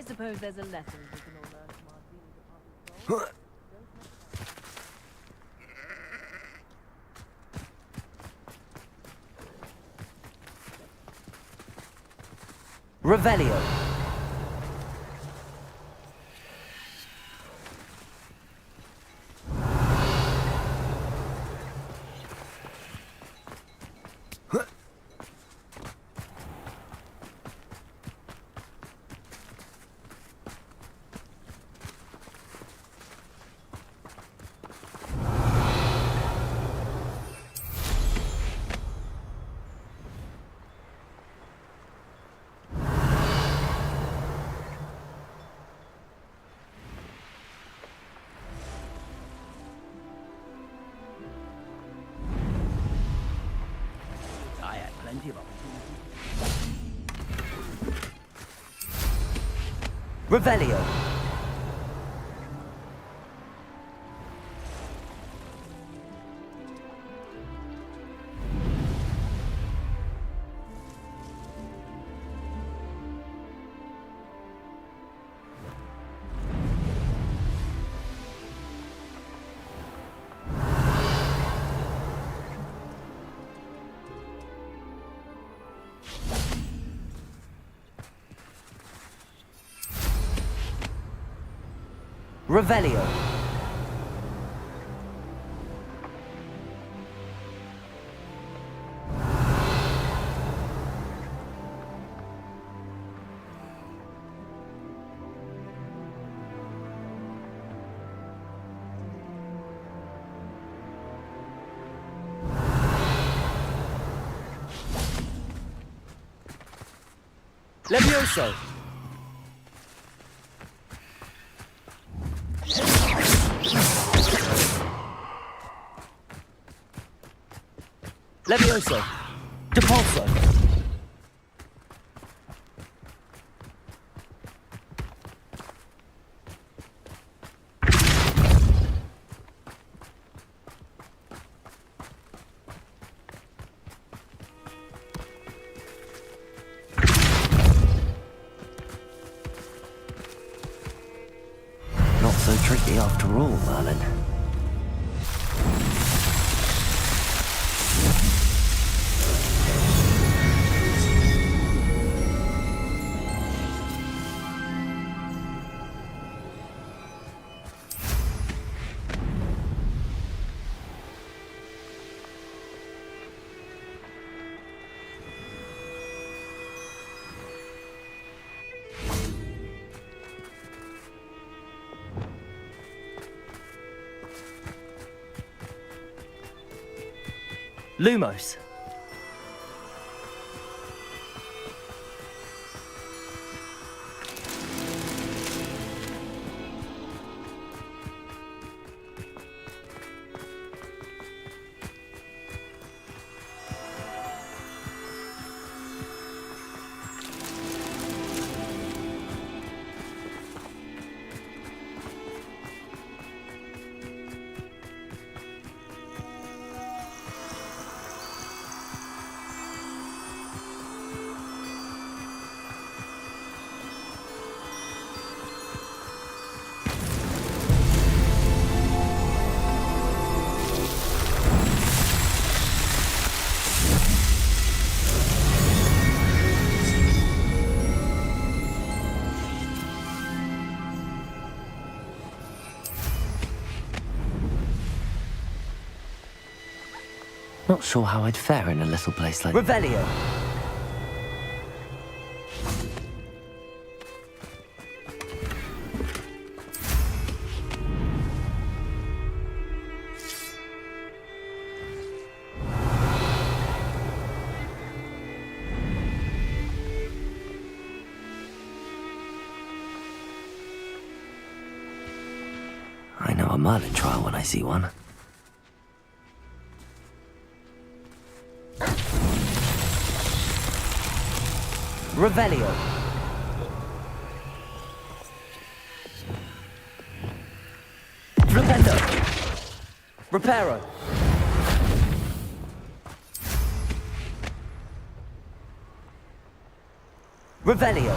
suppose there's a lesson we can all learn from our dealing department's role. Revelio. I had plenty of opportunities. Revelio. Revelio. Levioso. Levioso. Depulso. Not so tricky after all, Merlin. Lumos. Not sure how I'd fare in a little place like Revelio. I know a Merlin trial when I see one. Revelio. Flipendo. Reparo. Revelio.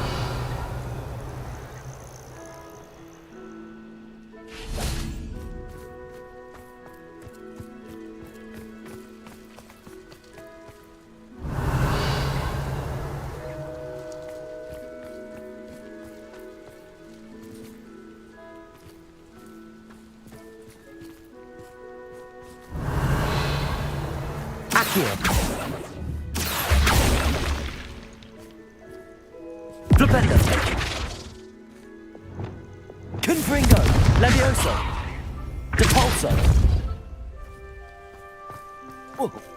Accio. Flipendo. Confringo. Levioso. Depulso. Whoa.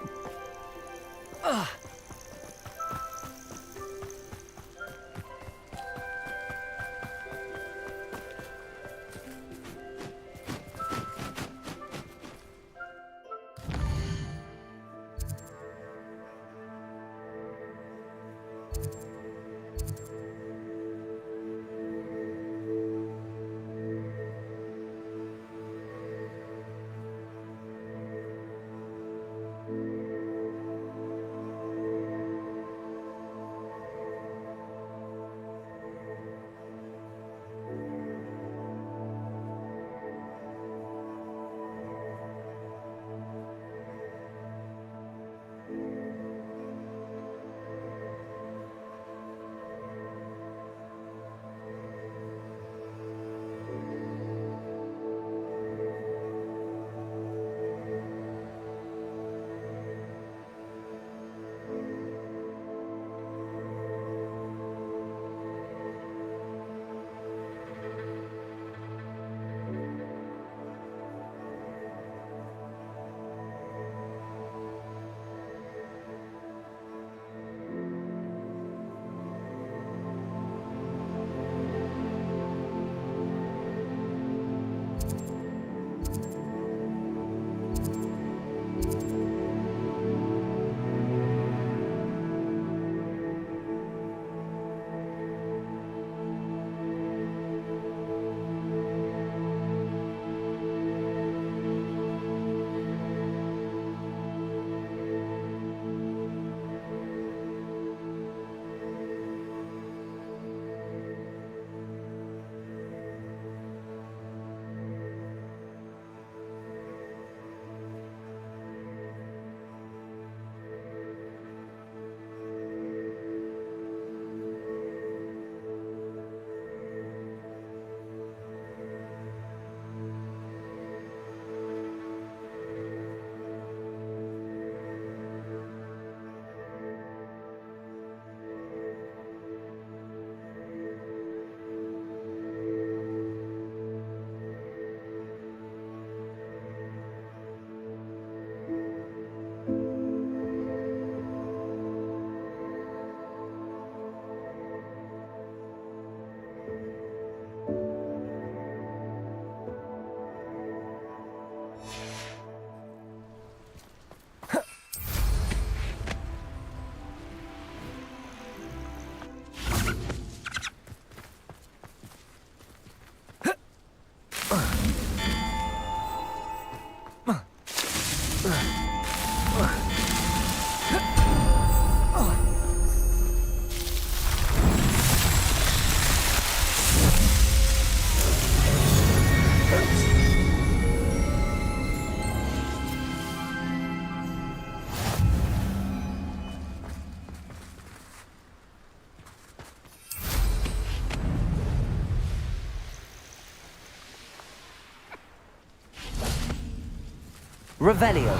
Revelio.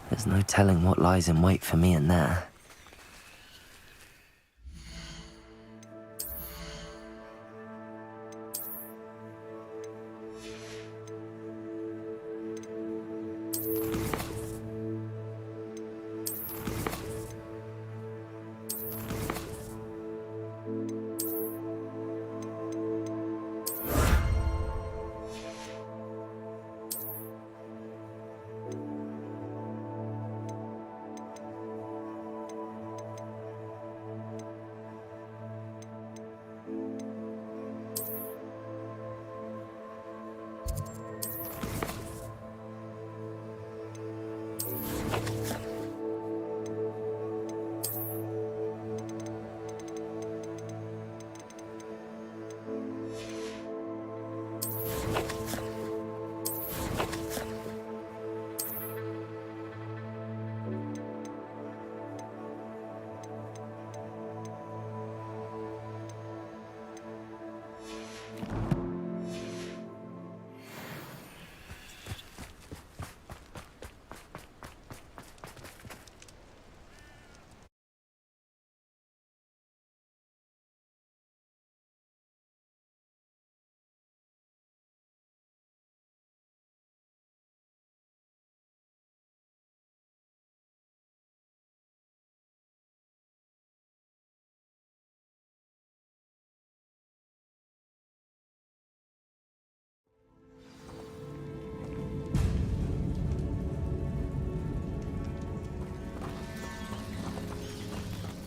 There's no telling what lies in wait for me in there.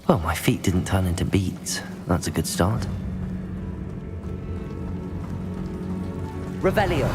Well, my feet didn't turn into beets. That's a good start. Revelio.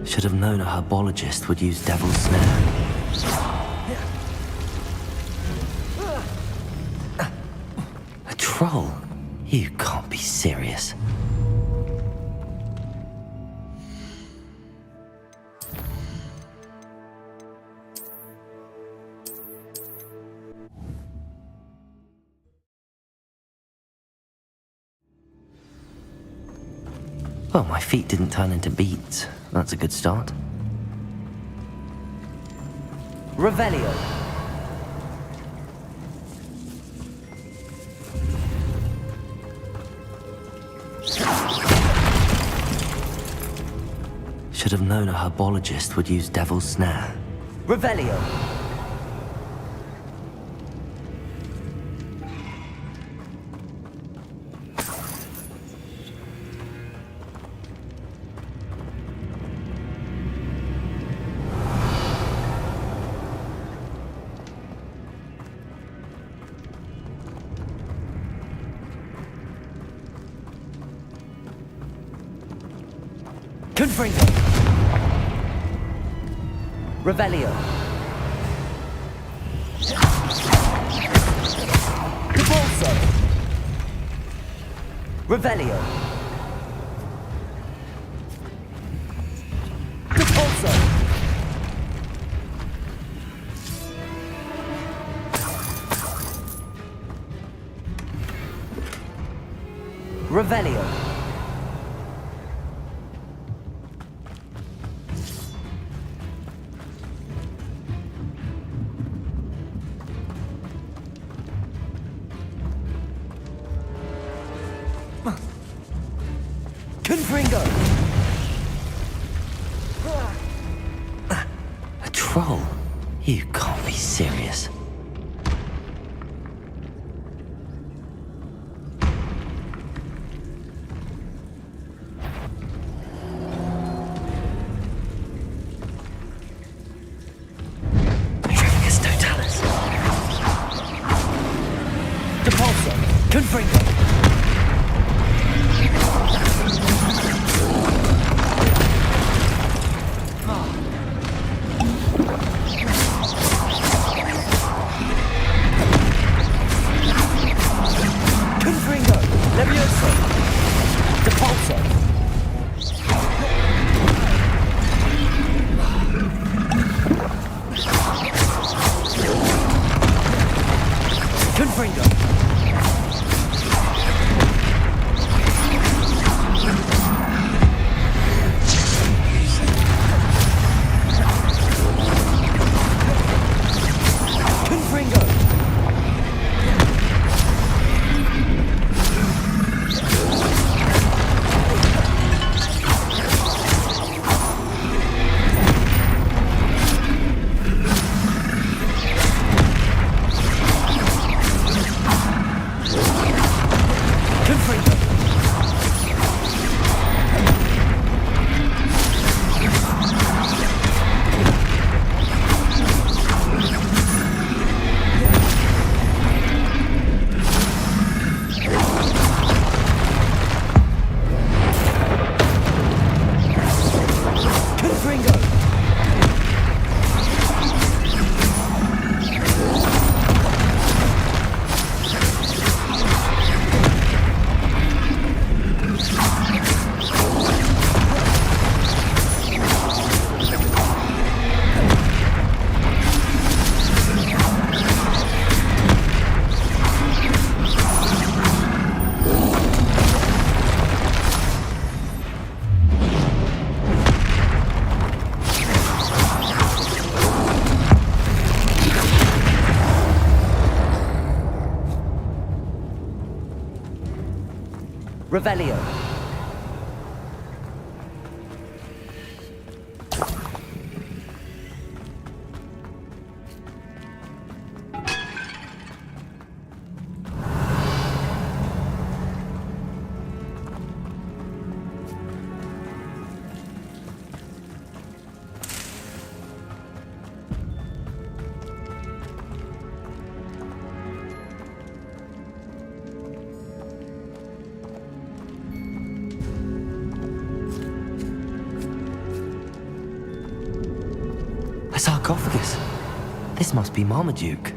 Should have known a herbologist would use devil's snare. A troll? You can't be serious. Well, my feet didn't turn into beets. That's a good start. Revelio. Should have known a herbologist would use devil's snare. Revelio. Confringo. Revelio. Cabolso. Revelio. Cabolso. Revelio. Confringo. A troll? You can't be serious. Trificus totalis. Depulso. Confringo. Confringo. Levioso. Depulso. Confringo. Confringo. Confringo. Confringo. Revelio. sarcophagus. This must be Marmaduke.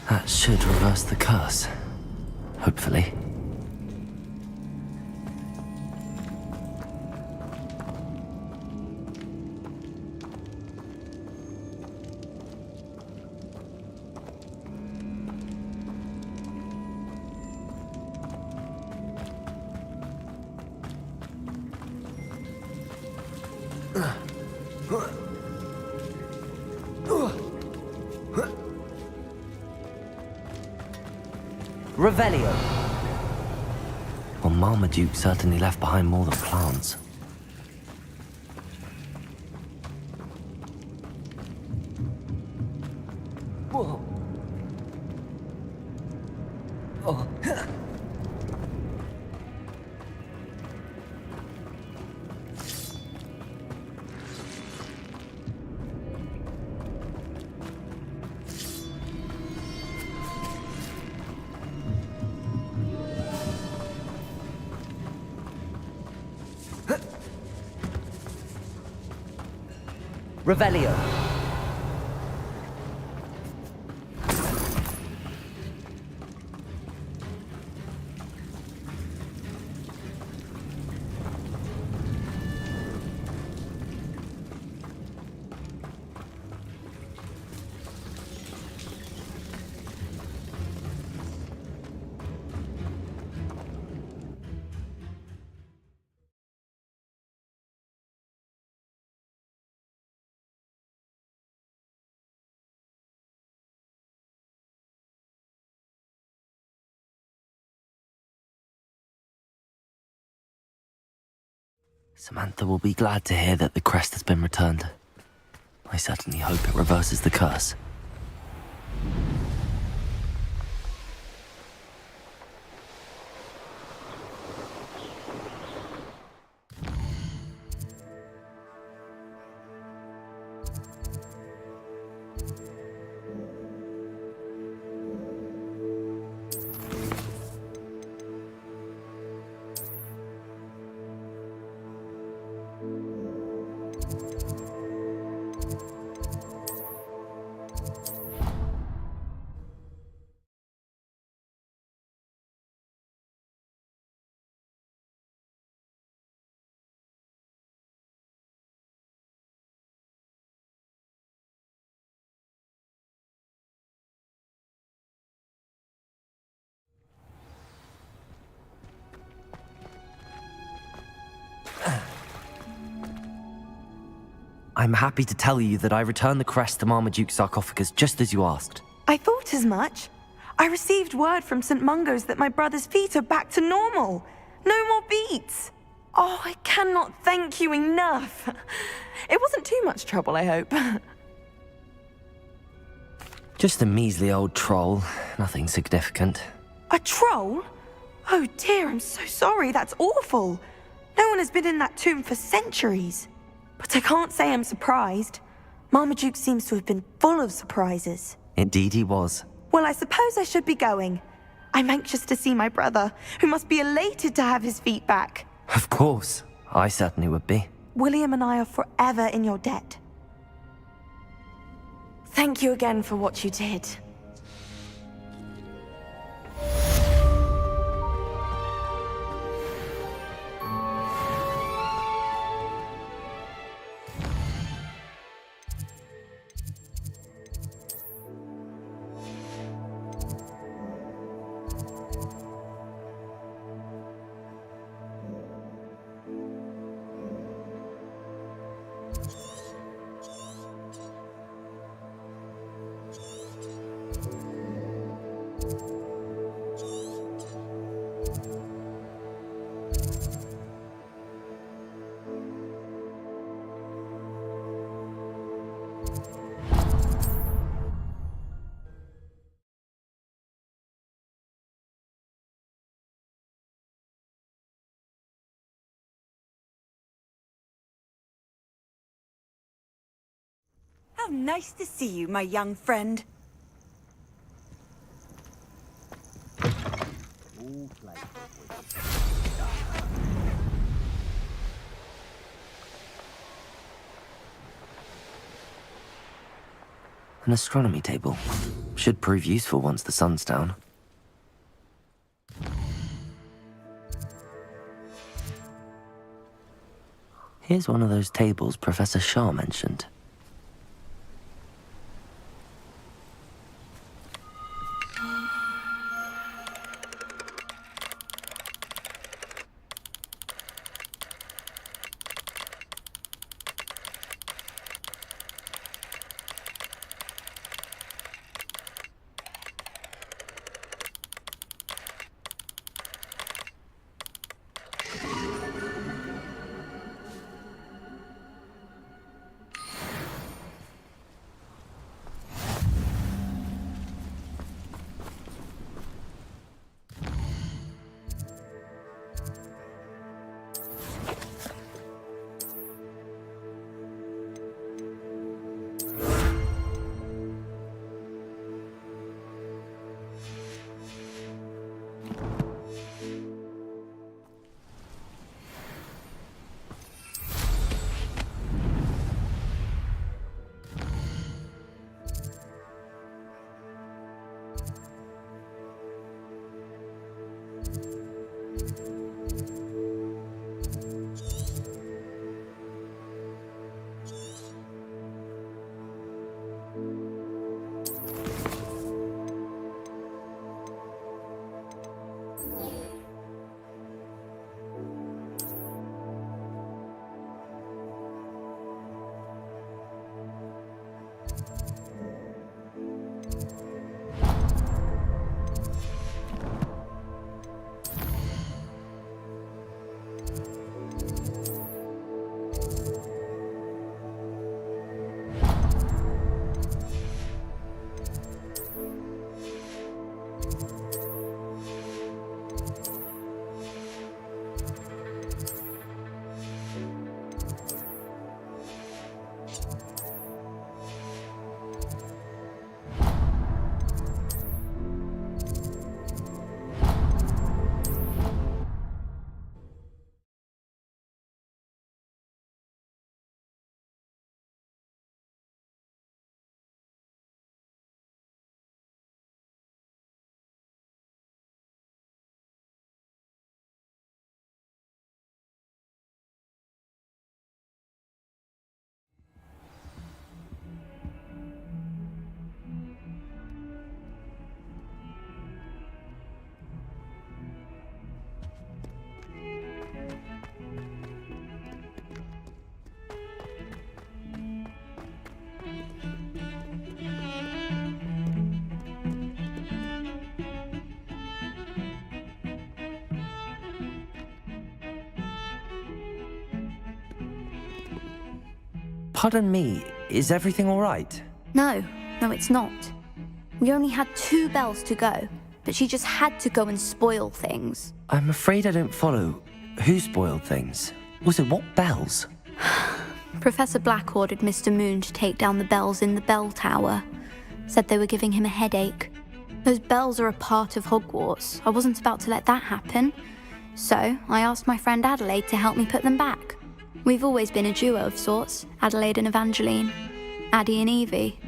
That should reverse the curse. Hopefully. Revelio. Well, Marmaduke certainly left behind more than plants. Whoa. Oh. Revelio. Samantha will be glad to hear that the crest has been returned. I certainly hope it reverses the curse. I'm happy to tell you that I returned the crest to Marmaduke's sarcophagus just as you asked. I thought as much. I received word from St. Mungo's that my brother's feet are back to normal. No more beats. Oh, I cannot thank you enough. It wasn't too much trouble, I hope. Just a measly old troll, nothing significant. A troll? Oh dear, I'm so sorry. That's awful. No one has been in that tomb for centuries. But I can't say I'm surprised. Marmaduke seems to have been full of surprises. Indeed he was. Well, I suppose I should be going. I'm anxious to see my brother, who must be elated to have his feet back. Of course. I certainly would be. William and I are forever in your debt. Thank you again for what you did. How nice to see you, my young friend. An astronomy table. Should prove useful once the sun's down. Here's one of those tables Professor Shah mentioned. Pardon me, is everything all right? No, it's not. We only had 2 bells to go, but she just had to go and spoil things. I'm afraid I don't follow. Who spoiled things? Also, what bells? Professor Black ordered Mr. Moon to take down the bells in the bell tower. Said they were giving him a headache. Those bells are a part of Hogwarts. I wasn't about to let that happen. So, I asked my friend Adelaide to help me put them back. We've always been a duo of sorts, Adelaide and Evangeline. Addie and Evie.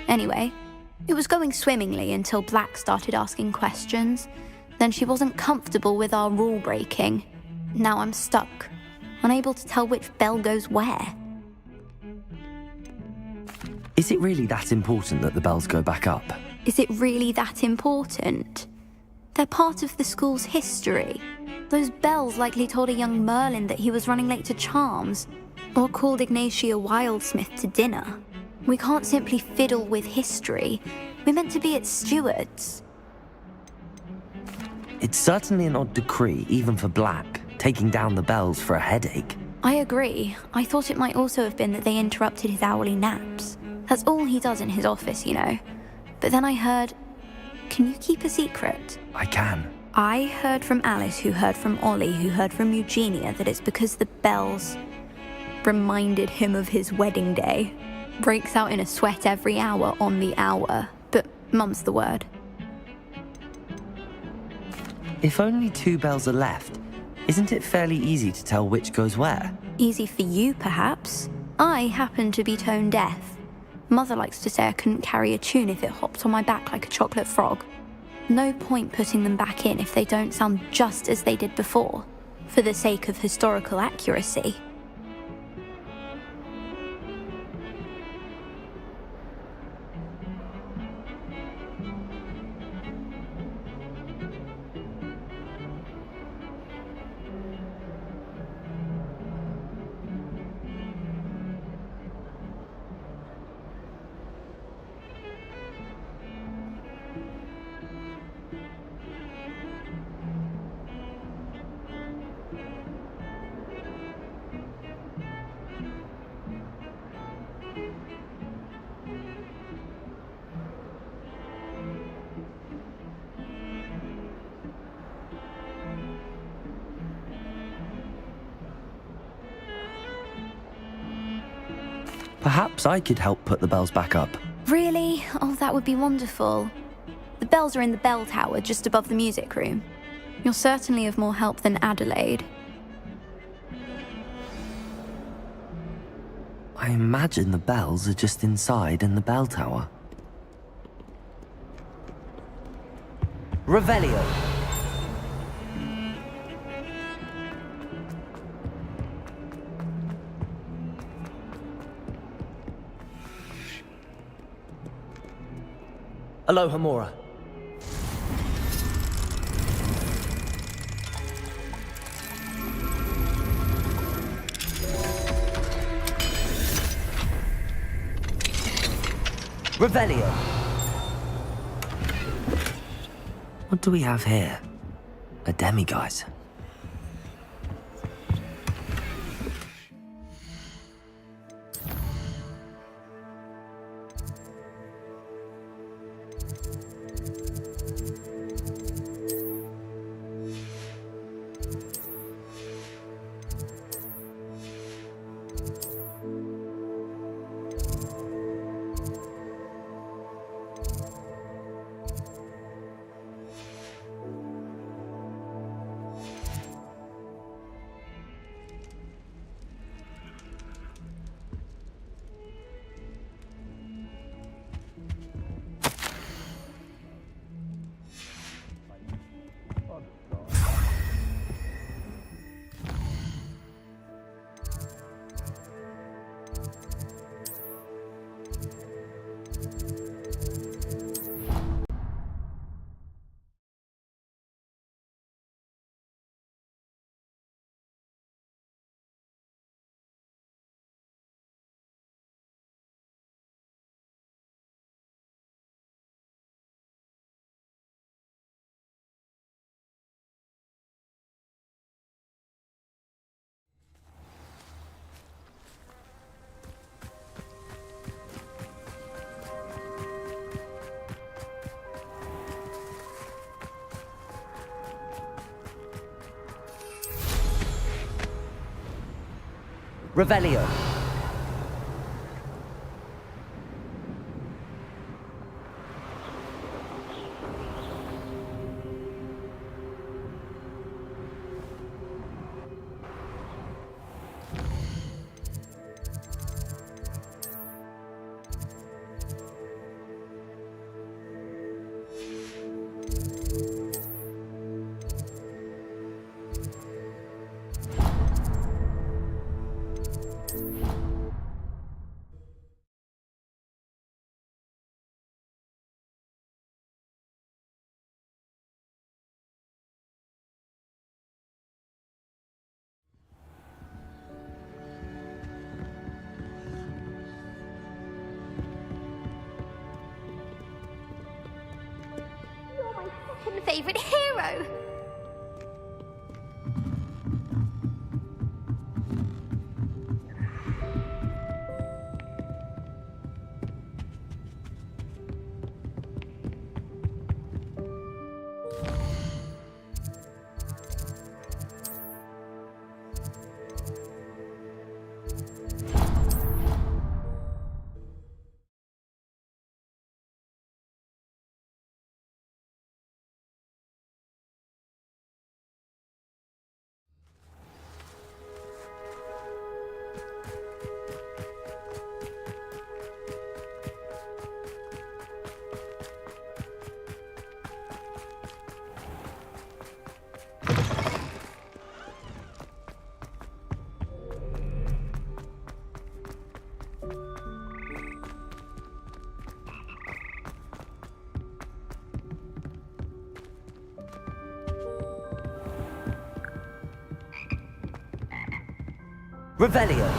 Anyway, it was going swimmingly until Black started asking questions. Then she wasn't comfortable with our rule breaking. Now I'm stuck, unable to tell which bell goes where. Is it really that important that the bells go back up? Is it really that important? They're part of the school's history. Those bells likely told a young Merlin that he was running late to Charms, or called Ignatia Wildsmith to dinner. We can't simply fiddle with history. We're meant to be its stewards. It's certainly an odd decree, even for Black, taking down the bells for a headache. I agree. I thought it might also have been that they interrupted his hourly naps. That's all he does in his office, you know. But then I heard... Can you keep a secret? I can. I heard from Alice, who heard from Ollie, who heard from Eugenia, that it's because the bells reminded him of his wedding day. Breaks out in a sweat every hour on the hour, but mum's the word. If only 2 bells are left, isn't it fairly easy to tell which goes where? Easy for you, perhaps. I happen to be tone deaf. Mother likes to say I couldn't carry a tune if it hopped on my back like a chocolate frog. No point putting them back in if they don't sound just as they did before, for the sake of historical accuracy. Perhaps I could help put the bells back up. Really? Oh, that would be wonderful. The bells are in the bell tower just above the music room. You're certainly of more help than Adelaide. I imagine the bells are just inside in the bell tower. Revelio. Aloha Mora. Revelio. What do we have here? A demiguise. Revelio. Favorite hero. Revelio.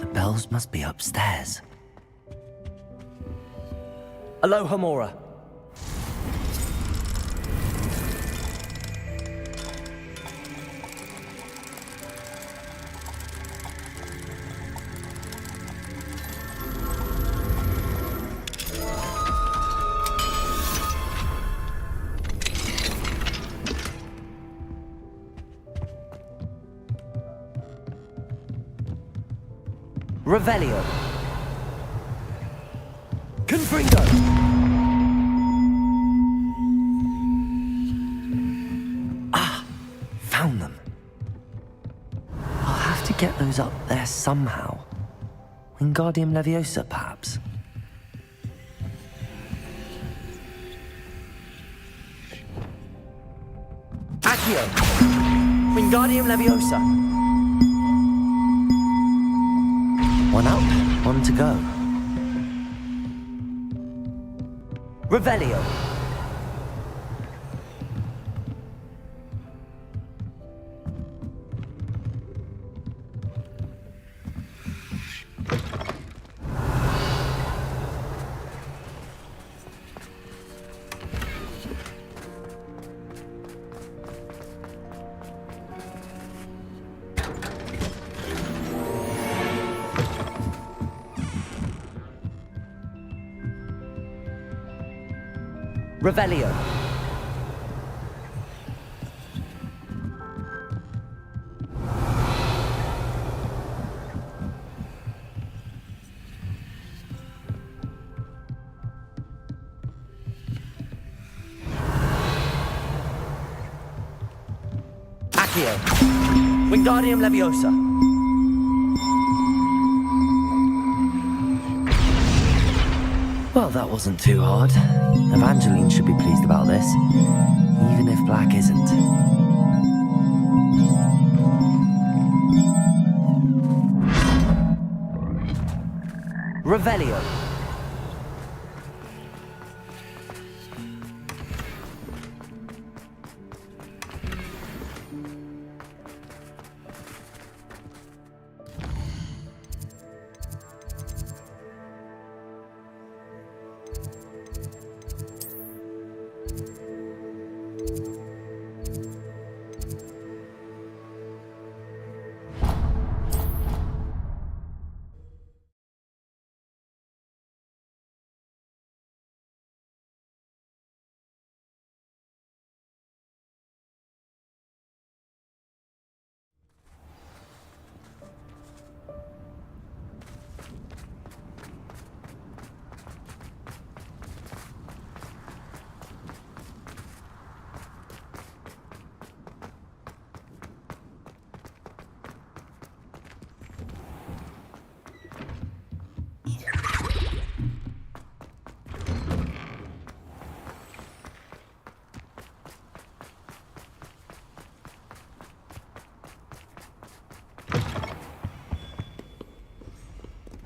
The bells must be upstairs. Aloha Mora. Revelio. Confringo. Found them. I'll have to get those up there somehow. Wingardium Leviosa, perhaps? Accio. Wingardium Leviosa. One up, one to go. Revelio. Revelio. Accio. Wingardium Leviosa. Well, that wasn't too hard. Evangeline should be pleased about this, even if Black isn't. Revelio.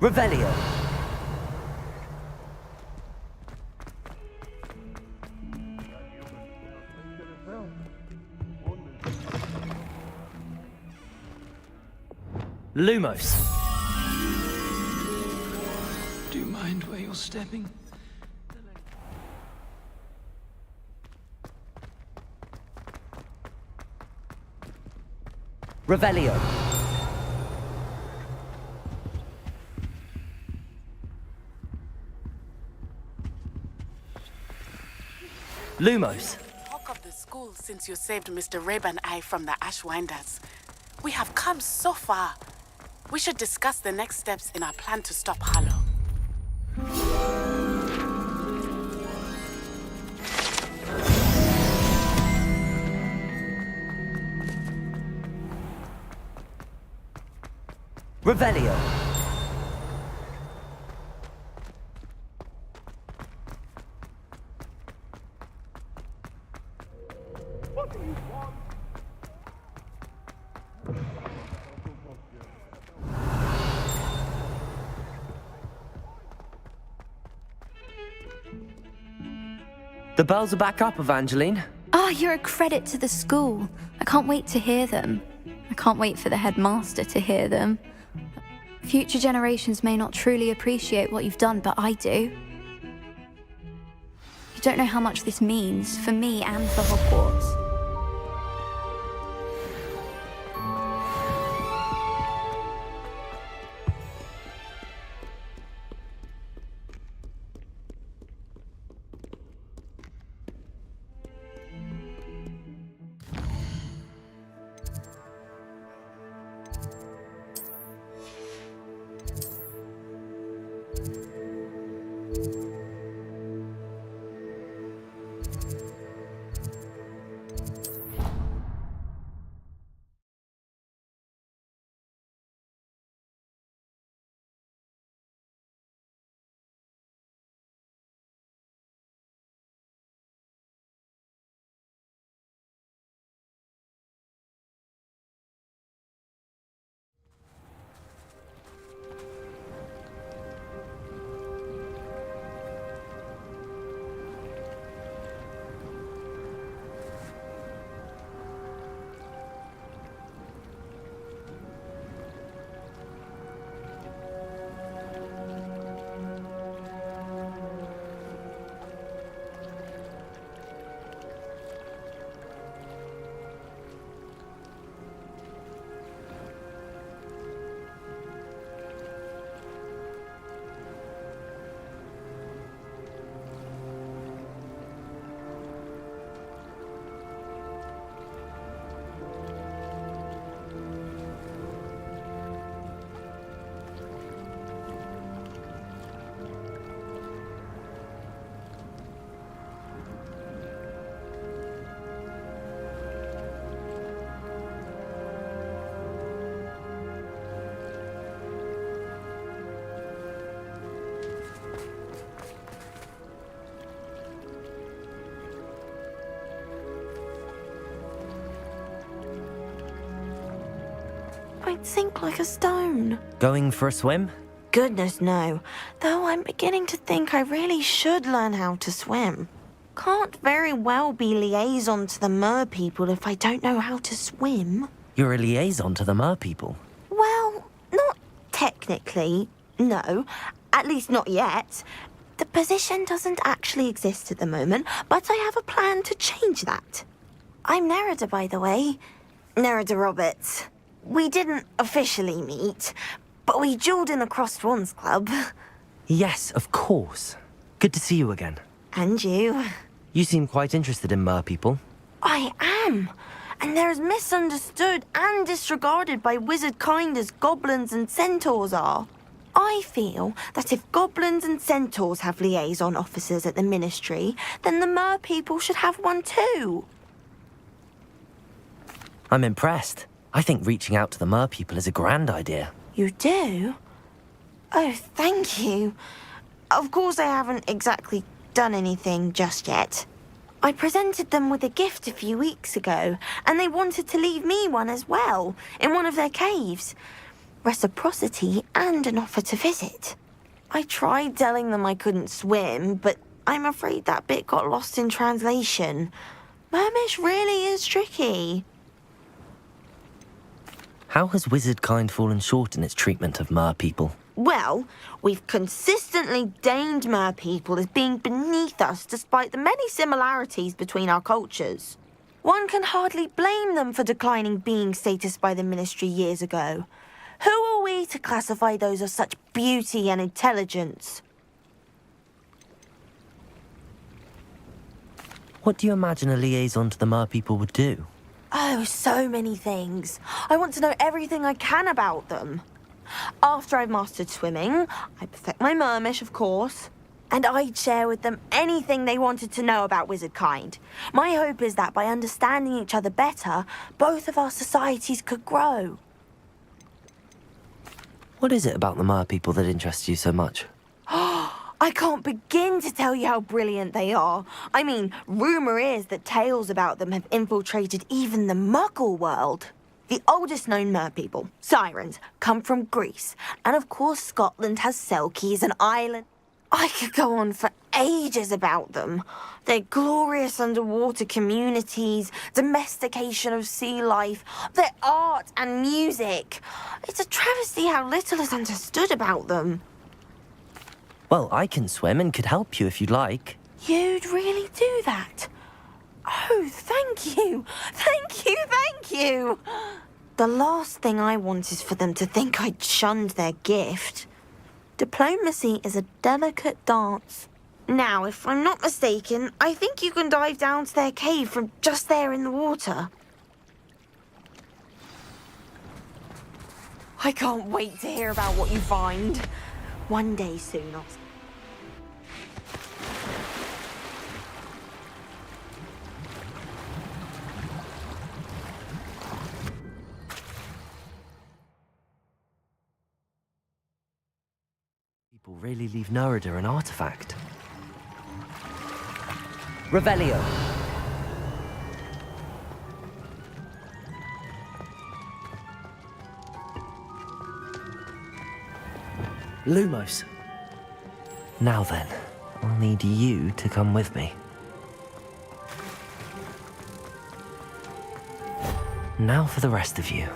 Revelio. Lumos. Do you mind where you're stepping? Revelio. Lumos. Talk of the school since you saved Mr. Rabe and I from the Ashwinders. We have come so far. We should discuss the next steps in our plan to stop Harlow. Revelio. The bells are back up, Evangeline. Oh, you're a credit to the school. I can't wait to hear them. I can't wait for the headmaster to hear them. Future generations may not truly appreciate what you've done, but I do. You don't know how much this means for me and for Hogwarts. I'd sink like a stone. Going for a swim? Goodness, no. Though I'm beginning to think I really should learn how to swim. Can't very well be liaison to the mer people if I don't know how to swim. You're a liaison to the mer people. Well, not technically, no. At least not yet. The position doesn't actually exist at the moment, but I have a plan to change that. I'm Nerida, by the way. Nerida Roberts. We didn't officially meet, but we duelled in the Crossed Swans Club. Yes, of course. Good to see you again. And you. You seem quite interested in mer people. I am. And they're as misunderstood and disregarded by wizard kind as goblins and centaurs are. I feel that if goblins and centaurs have liaison officers at the Ministry, then the mer people should have one too. I'm impressed. I think reaching out to the mer people is a grand idea. You do? Oh, thank you. Of course I haven't exactly done anything just yet. I presented them with a gift a few weeks ago, and they wanted to leave me one as well, in one of their caves. Reciprocity and an offer to visit. I tried telling them I couldn't swim, but I'm afraid that bit got lost in translation. Mermish really is tricky. How has wizard kind fallen short in its treatment of mer people? Well, we've consistently deigned mer people as being beneath us despite the many similarities between our cultures. One can hardly blame them for declining being status by the Ministry years ago. Who are we to classify those of such beauty and intelligence? What do you imagine a liaison to the mer people would do? Oh, so many things. I want to know everything I can about them. After I've mastered swimming, I perfect my mermish, of course, and I'd share with them anything they wanted to know about wizard kind. My hope is that by understanding each other better, both of our societies could grow. What is it about the mer people that interests you so much? I can't begin to tell you how brilliant they are. I mean, rumour is that tales about them have infiltrated even the Muggle world. The oldest known mer people, sirens, come from Greece. And of course Scotland has Selkies and Ireland. I could go on for ages about them. Their glorious underwater communities, domestication of sea life, their art and music. It's a travesty how little is understood about them. Well, I can swim and could help you if you'd like. You'd really do that? Oh, thank you. Thank you, thank you. The last thing I want is for them to think I'd shunned their gift. Diplomacy is a delicate dance. Now, if I'm not mistaken, I think you can dive down to their cave from just there in the water. I can't wait to hear about what you find. One day soon, I'll... People really leave Nerida an artifact. Revelio. Lumos. Now then, I'll need you to come with me. Now for the rest of you.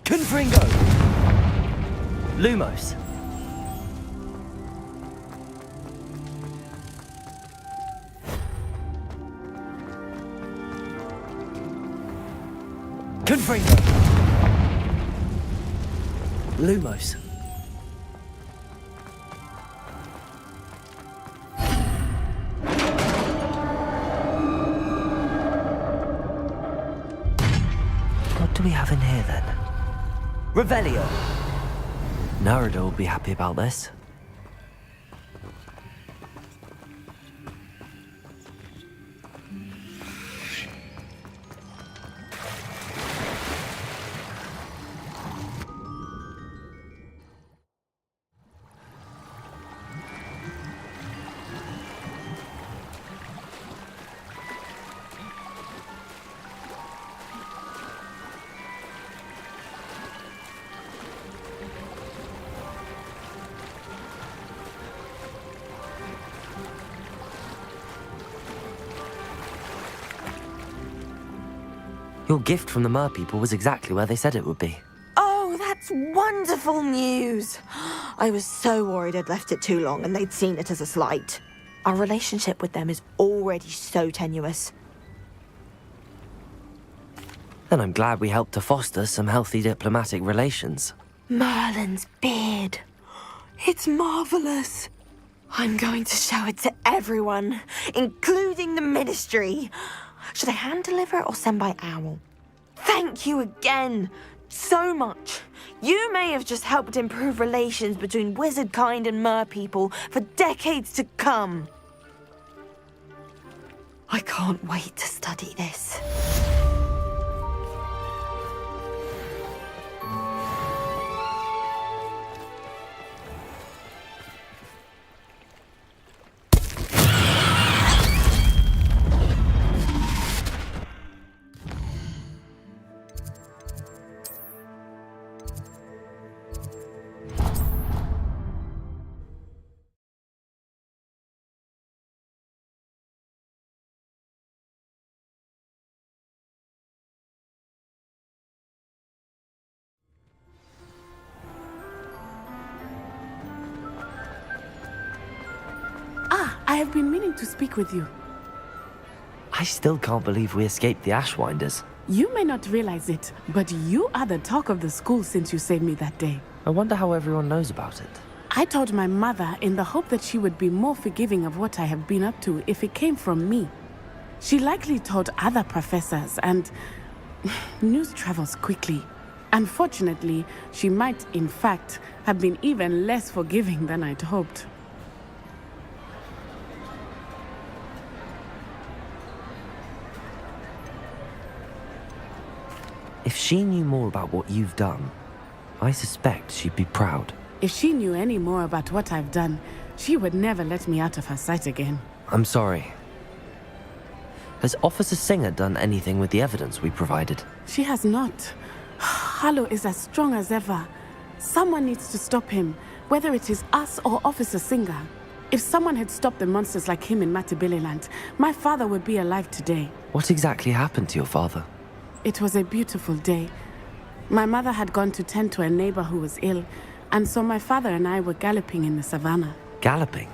Confringo. Lumos. Confringo. Lumos. What do we have in here then? Revelio. Nerida will be happy about this. Your gift from the Mer people was exactly where they said it would be. Oh, that's wonderful news. I was so worried I'd left it too long and they'd seen it as a slight. Our relationship with them is already so tenuous. Then I'm glad we helped to foster some healthy diplomatic relations. Merlin's beard. It's marvelous. I'm going to show it to everyone, including the Ministry. Should I hand deliver or send by owl? Thank you again so much. You may have just helped improve relations between wizard kind and mer people for decades to come. I can't wait to study this. I have been meaning to speak with you. I still can't believe we escaped the Ashwinders. You may not realize it, but you are the talk of the school since you saved me that day. I wonder how everyone knows about it. I told my mother in the hope that she would be more forgiving of what I have been up to if it came from me. She likely told other professors, and news travels quickly. Unfortunately, she might, in fact, have been even less forgiving than I'd hoped. If she knew more about what you've done, I suspect she'd be proud. If she knew any more about what I've done, she would never let me out of her sight again. I'm sorry. Has Officer Singer done anything with the evidence we provided? She has not. Harlow is as strong as ever. Someone needs to stop him, whether it is us or Officer Singer. If someone had stopped the monsters like him in Matabeleland, my father would be alive today. What exactly happened to your father? It was a beautiful day. My mother had gone to tend to a neighbor who was ill, and so my father and I were galloping in the savannah. Galloping?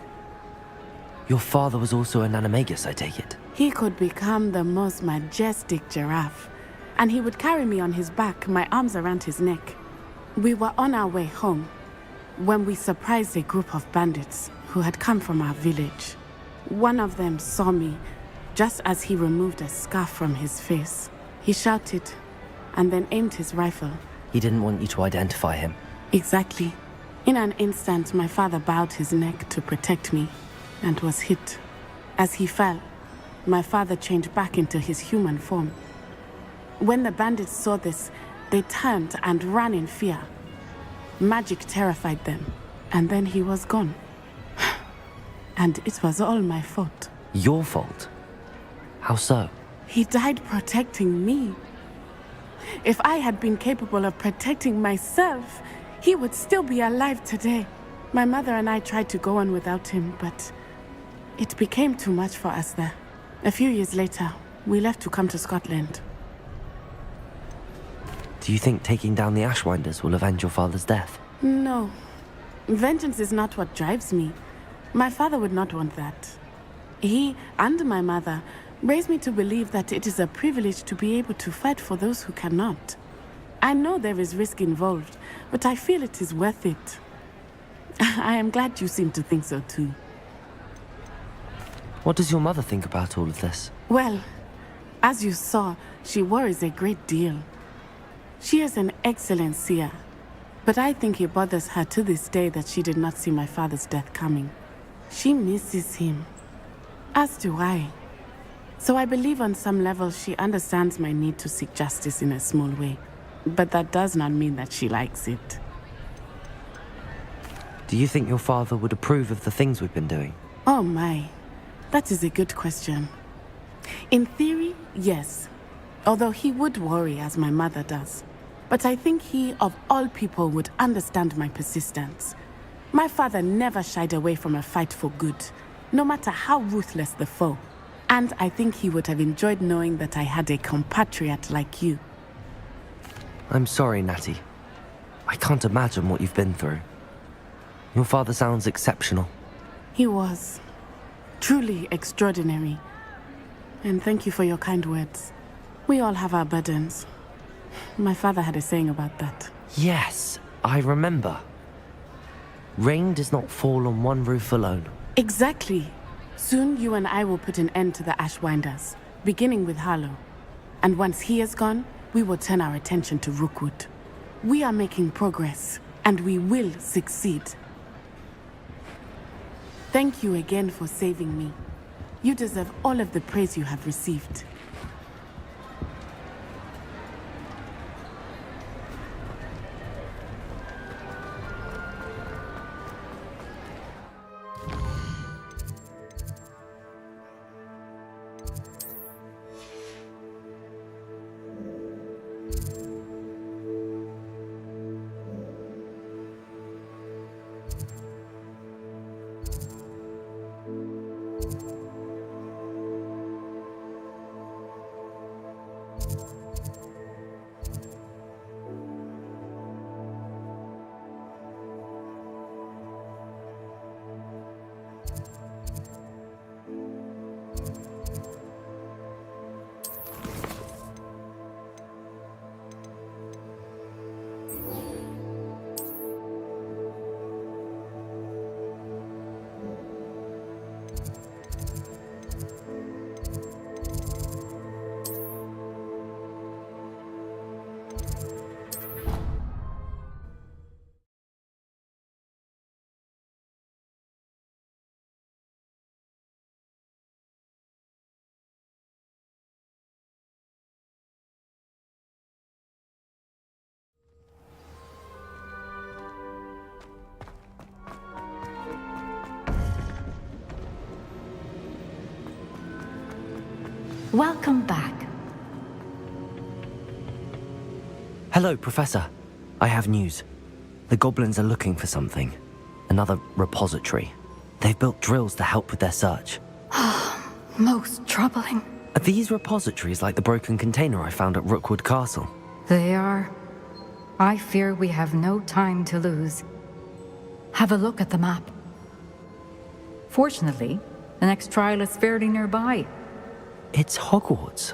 Your father was also an animagus, I take it? He could become the most majestic giraffe, and he would carry me on his back, my arms around his neck. We were on our way home when we surprised a group of bandits who had come from our village. One of them saw me just as he removed a scarf from his face. He shouted and then aimed his rifle. He didn't want you to identify him. Exactly. In an instant, my father bowed his neck to protect me and was hit. As he fell, my father changed back into his human form. When the bandits saw this, they turned and ran in fear. Magic terrified them, and then he was gone. And it was all my fault. Your fault? How so? He died protecting me. If I had been capable of protecting myself, he would still be alive today. My mother and I tried to go on without him, but it became too much for us there. A few years later, we left to come to Scotland. Do you think taking down the Ashwinders will avenge your father's death? No. Vengeance is not what drives me. My father would not want that. He and my mother raised me to believe that it is a privilege to be able to fight for those who cannot. I know there is risk involved, but I feel it is worth it. I am glad you seem to think so too. What does your mother think about all of this? Well, as you saw, she worries a great deal. She is an excellent seer, but I think it bothers her to this day that she did not see my father's death coming. She misses him, as do I. So I believe on some level she understands my need to seek justice in a small way, but that does not mean that she likes it. Do you think your father would approve of the things we've been doing? Oh my, that is a good question. In theory, yes. Although he would worry, as my mother does. But I think he, of all people, would understand my persistence. My father never shied away from a fight for good, no matter how ruthless the foe. And I think he would have enjoyed knowing that I had a compatriot like you. I'm sorry, Natty. I can't imagine what you've been through. Your father sounds exceptional. He was. Truly extraordinary. And thank you for your kind words. We all have our burdens. My father had a saying about that. Yes, I remember. Rain does not fall on one roof alone. Exactly. Soon you and I will put an end to the Ashwinders, beginning with Harlow. And once he is gone, we will turn our attention to Rookwood. We are making progress, and we will succeed. Thank you again for saving me. You deserve all of the praise you have received. Welcome back. Hello, Professor. I have news. The goblins are looking for something. Another repository. They've built drills to help with their search. Most troubling. Are these repositories like the broken container I found at Rookwood Castle? They are. I fear we have no time to lose. Have a look at the map. Fortunately, the next trial is fairly nearby. It's Hogwarts.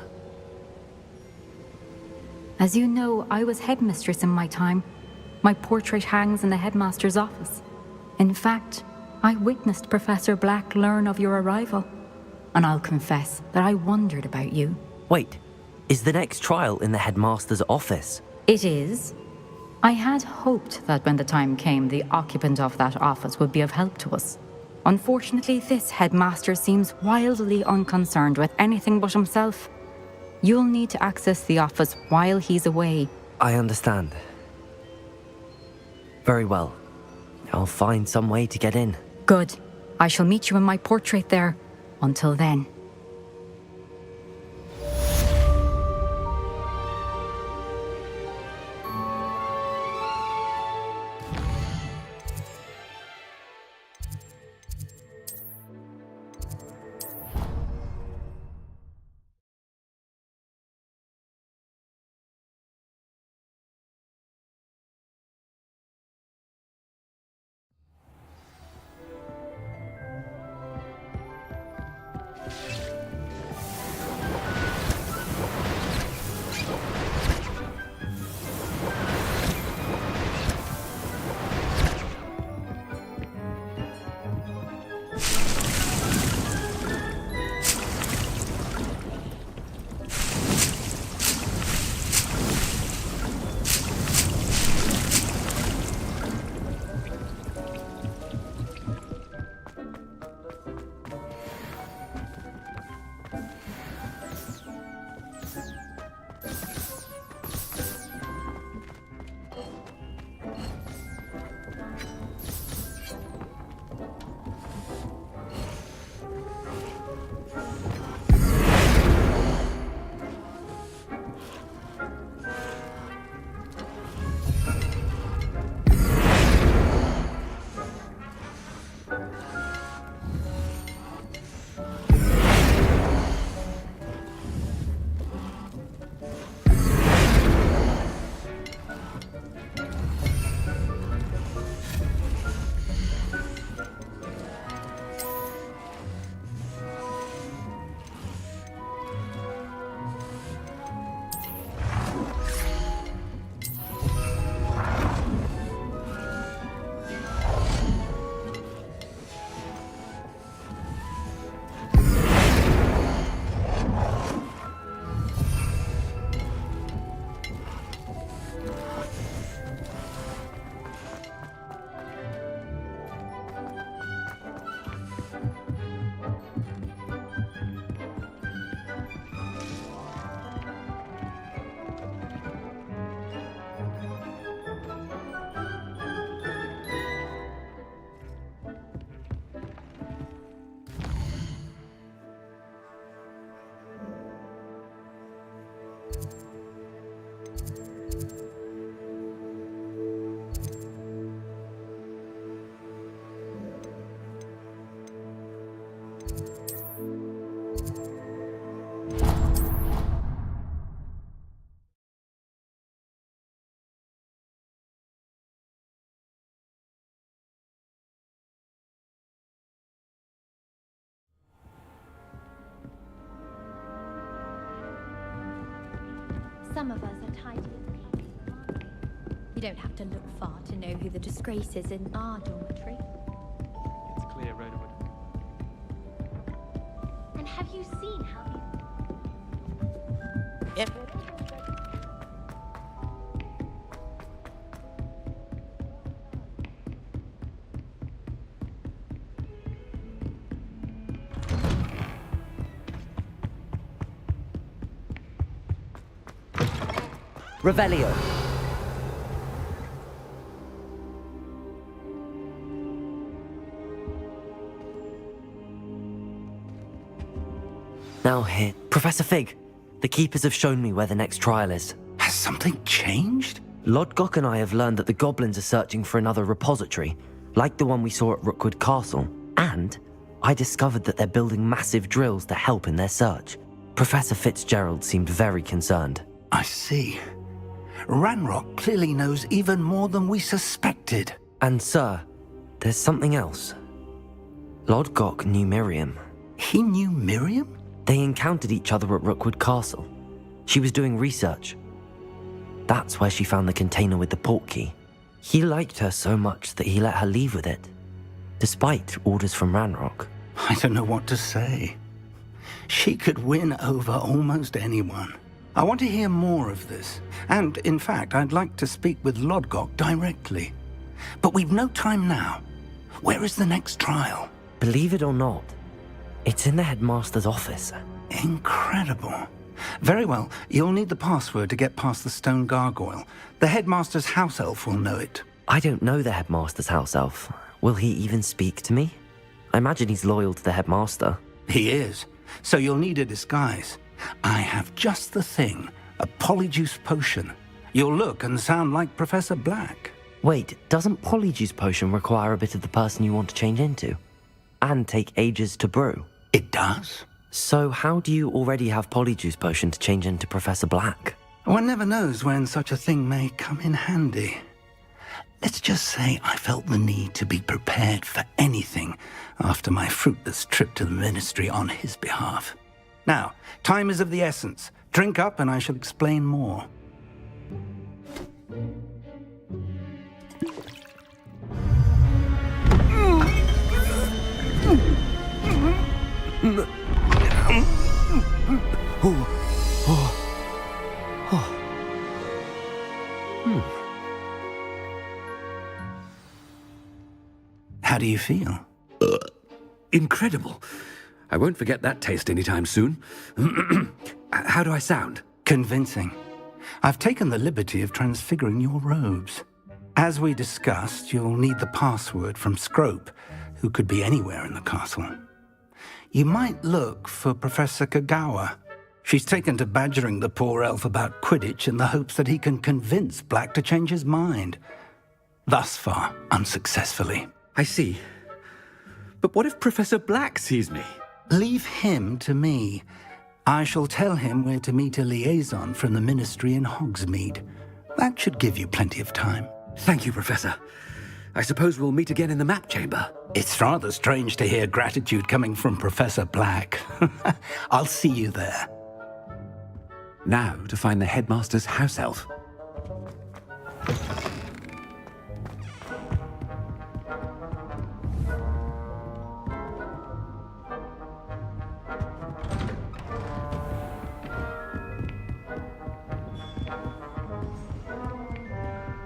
As you know, I was headmistress in my time. My portrait hangs in the headmaster's office. In fact, I witnessed Professor Black learn of your arrival. And I'll confess that I wondered about you. Wait, is the next trial in the headmaster's office? It is. I had hoped that when the time came, the occupant of that office would be of help to us. Unfortunately, this headmaster seems wildly unconcerned with anything but himself. You'll need to access the office while he's away. I understand. Very well. I'll find some way to get in. Good. I shall meet you in my portrait there. Until then. Some of us are tidy and clean, aren't we? You don't have to look far to know who the disgrace is in our dormitory. It's clear, Rhodawood. And have you seen how Yep. Revelio. Now here, Professor Fig, the keepers have shown me where the next trial is. Has something changed? Lodgok and I have learned that the goblins are searching for another repository, like the one we saw at Rookwood Castle. And I discovered that they're building massive drills to help in their search. Professor Fitzgerald seemed very concerned. I see. Ranrock clearly knows even more than we suspected. And sir, there's something else. Lodgok knew Miriam. He knew Miriam? They encountered each other at Rookwood Castle. She was doing research. That's where she found the container with the portkey. He liked her so much that he let her leave with it, despite orders from Ranrock. I don't know what to say. She could win over almost anyone. I want to hear more of this. And, in fact, I'd like to speak with Lodgok directly. But we've no time now. Where is the next trial? Believe it or not, it's in the headmaster's office. Incredible. Very well, you'll need the password to get past the stone gargoyle. The headmaster's house elf will know it. I don't know the headmaster's house elf. Will he even speak to me? I imagine he's loyal to the headmaster. He is. So you'll need a disguise. I have just the thing. A polyjuice potion. You'll look and sound like Professor Black. Wait, doesn't polyjuice potion require a bit of the person you want to change into? And take ages to brew? It does. So how do you already have polyjuice potion to change into Professor Black? One never knows when such a thing may come in handy. Let's just say I felt the need to be prepared for anything after my fruitless trip to the ministry on his behalf. Now, time is of the essence. Drink up and I shall explain more. How do you feel? Incredible. I won't forget that taste anytime soon. How do I sound? Convincing. I've taken the liberty of transfiguring your robes. As we discussed, you'll need the password from Scrope, who could be anywhere in the castle. You might look for Professor Kagawa. She's taken to badgering the poor elf about Quidditch in the hopes that he can convince Black to change his mind. Thus far, unsuccessfully. I see. But what if Professor Black sees me? Leave him to me. I shall tell him where to meet a liaison from the ministry in Hogsmeade. That should give you plenty of time. Thank you, Professor. I suppose we'll meet again in the map chamber. It's rather strange to hear gratitude coming from Professor Black. I'll see you there. Now to find the headmaster's house elf.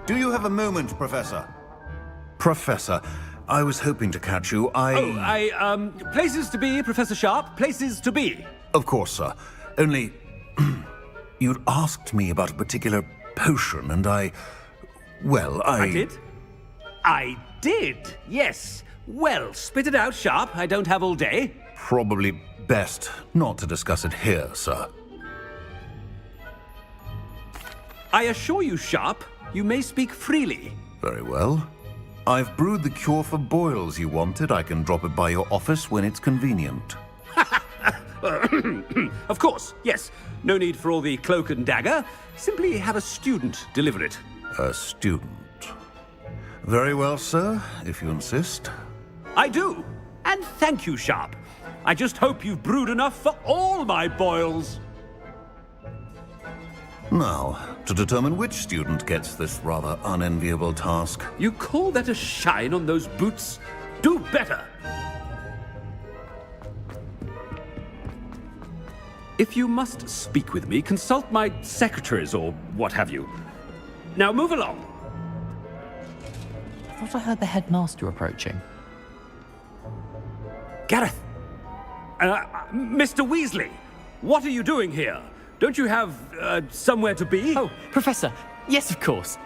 Do you have a moment, Professor? Professor, I was hoping to catch you. Places to be, Professor Sharp. Places to be. Of course, sir. Only, you'd asked me about a particular potion, and I did? I did, yes. Well, spit it out, Sharp. I don't have all day. Probably best not to discuss it here, sir. I assure you, Sharp, you may speak freely. Very well. I've brewed the cure for boils you wanted. I can drop it by your office when it's convenient. Of course, yes. No need for all the cloak and dagger. Simply have a student deliver it. A student. Very well, sir, if you insist. I do. And thank you, Sharp. I just hope you've brewed enough for all my boils. Now, to determine which student gets this rather unenviable task. You call that a shine on those boots? Do better! If you must speak with me, consult my secretaries or what have you. Now move along. I thought I heard the headmaster approaching. Gareth! Mr. Weasley, what are you doing here? Don't you have, somewhere to be? Oh, Professor, yes, of course.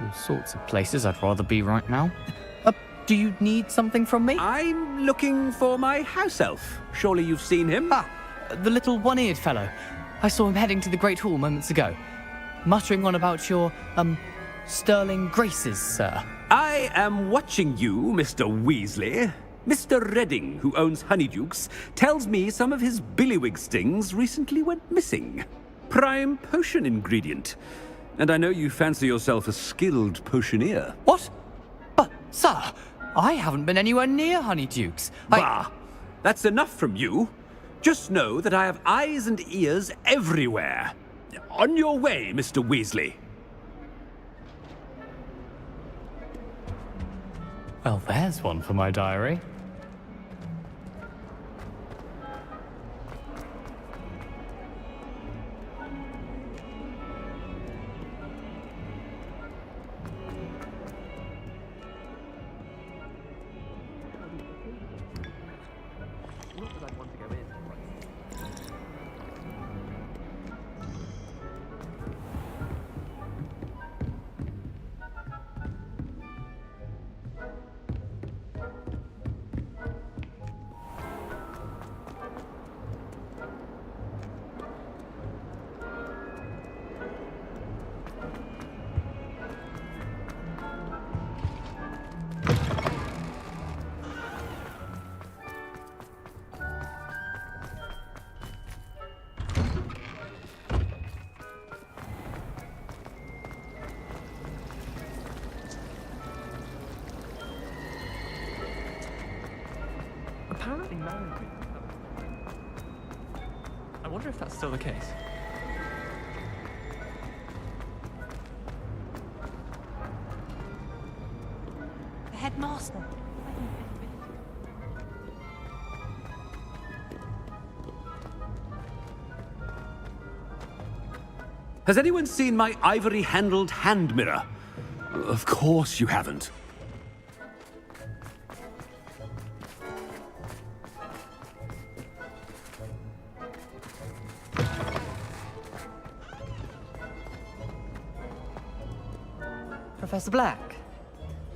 All sorts of places I'd rather be right now. Do you need something from me? I'm looking for my house elf. Surely you've seen him? The little one-eared fellow. I saw him heading to the Great Hall moments ago, muttering on about your, sterling graces, sir. I am watching you, Mr. Weasley. Mr. Redding, who owns Honeydukes, tells me some of his billywig stings recently went missing. Prime potion ingredient. And I know you fancy yourself a skilled potioneer. What? But, sir, I haven't been anywhere near Honeydukes. Bah! That's enough from you. Just know that I have eyes and ears everywhere. On your way, Mr. Weasley. Well, there's one for my diary. Not that I'd want to go in. Apparently married people. I wonder if that's still the case. The headmaster. Has anyone seen my ivory-handled hand mirror? Of course you haven't. Professor Black,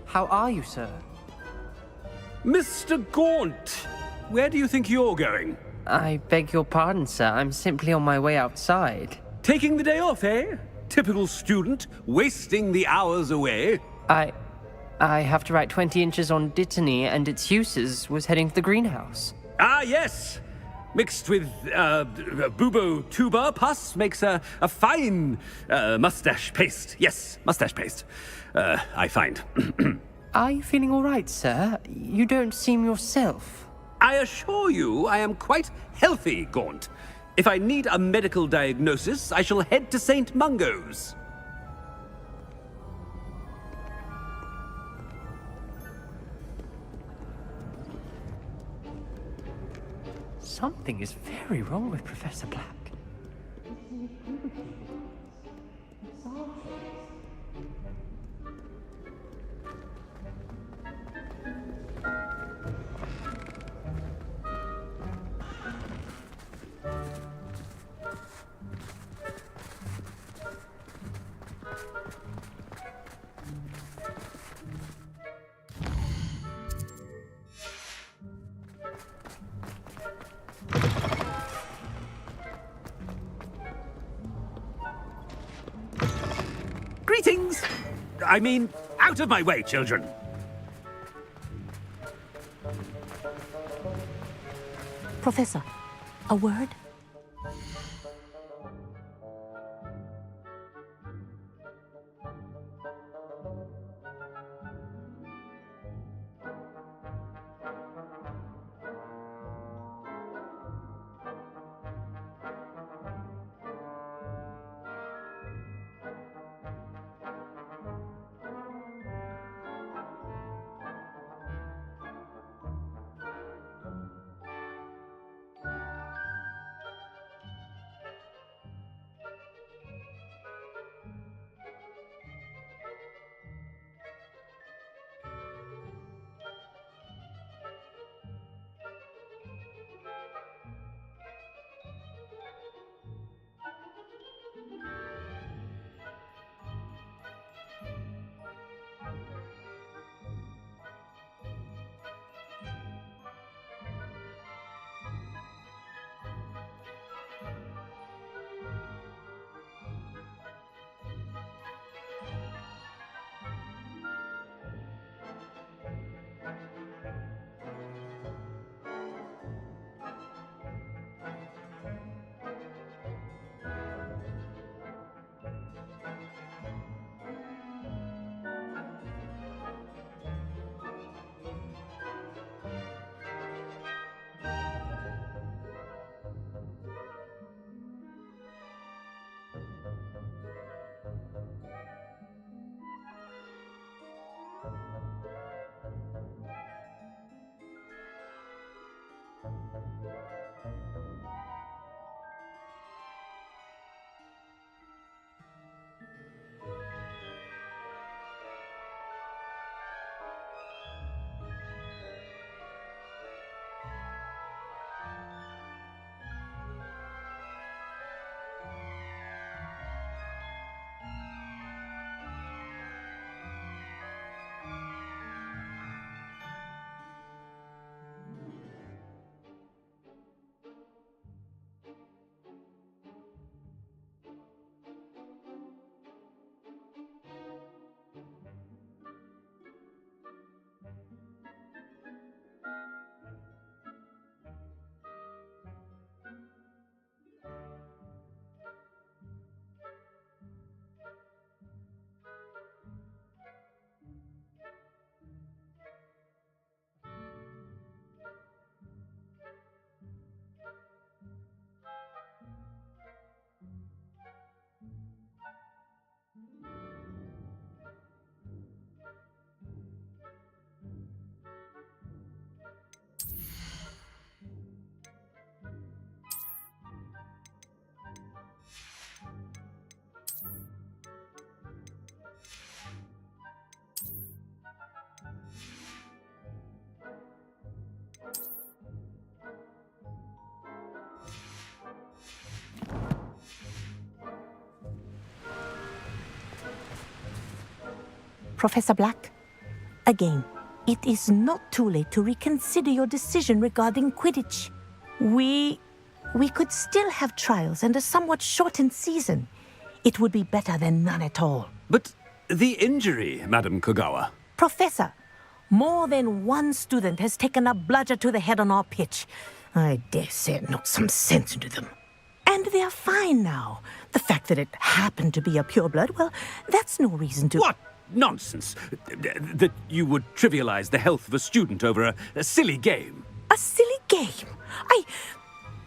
how are you, sir? Mr. Gaunt, where do you think you're going? I beg your pardon, sir. I'm simply on my way outside. Taking the day off, eh? Typical student, wasting the hours away. I have to write 20 inches on Dittany and its uses. Was heading to the greenhouse. Ah, yes! Mixed with bubo tuber pus makes a fine mustache paste. Yes, mustache paste. I find. Are you feeling all right, sir? You don't seem yourself. I assure you I am quite healthy, Gaunt. If I need a medical diagnosis, I shall head to St. Mungo's. Something is very wrong with Professor Black. Greetings! I mean, out of my way, children. Professor, a word? Professor Black, again, it is not too late to reconsider your decision regarding Quidditch. We could still have trials and a somewhat shortened season. It would be better than none at all. But the injury, Madam Kogawa. Professor, more than one student has taken a bludger to the head on our pitch. I dare say it knocked some sense into them. And they're fine now. The fact that it happened to be a pureblood, well, that's no reason to... What nonsense! That you would trivialize the health of a student over a silly game. A silly game?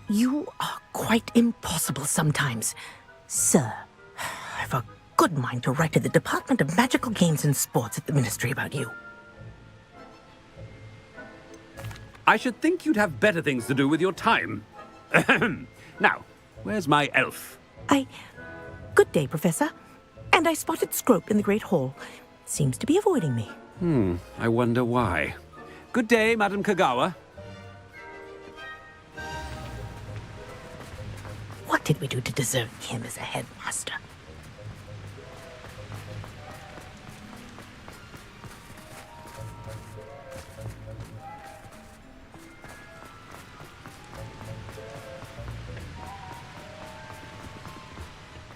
You are quite impossible sometimes. Sir, I've a good mind to write to the Department of Magical Games and Sports at the Ministry about you. I should think you'd have better things to do with your time. Now, where's my elf? Good day, Professor. And I spotted Scrope in the Great Hall. Seems to be avoiding me. I wonder why. Good day, Madam Kogawa. What did we do to deserve him as a headmaster?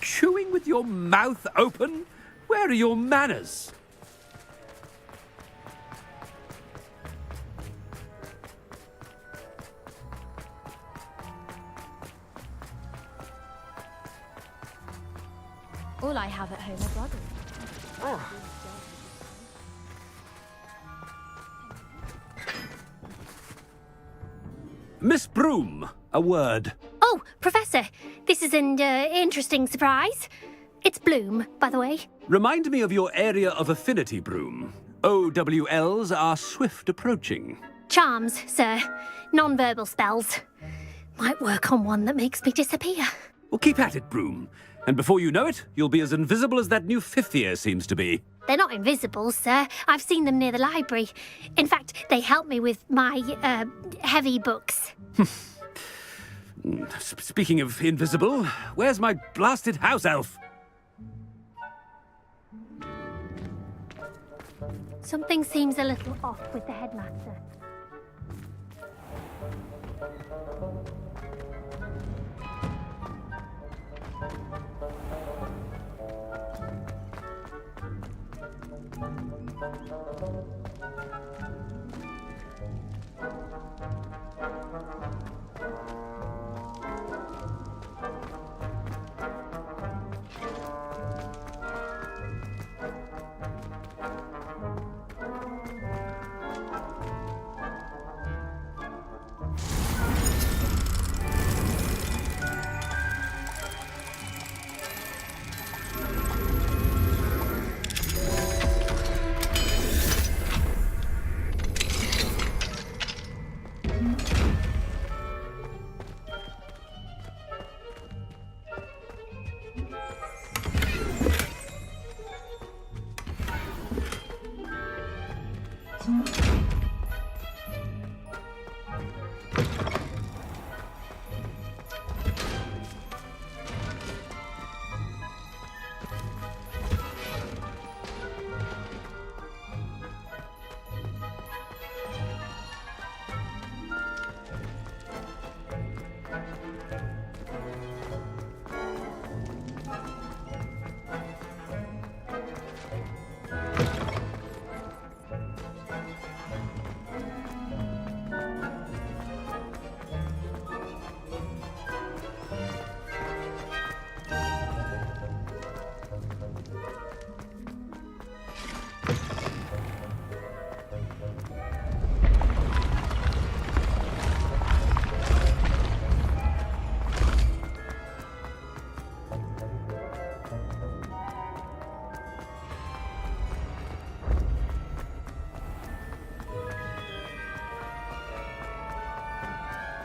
Chewing with your mouth open? Where are your manners? All I have at home are brothers. Miss Broom, a word. Oh, Professor, this is an interesting surprise. It's Bloom, by the way. Remind me of your area of affinity, Broom. OWLs are swift approaching. Charms, sir. Non-verbal spells. Might work on one that makes me disappear. Well, keep at it, Broom. And before you know it, you'll be as invisible as that new fifth year seems to be. They're not invisible, sir. I've seen them near the library. In fact, they help me with my, heavy books. Speaking of invisible, where's my blasted house elf? Something seems a little off with the headmaster.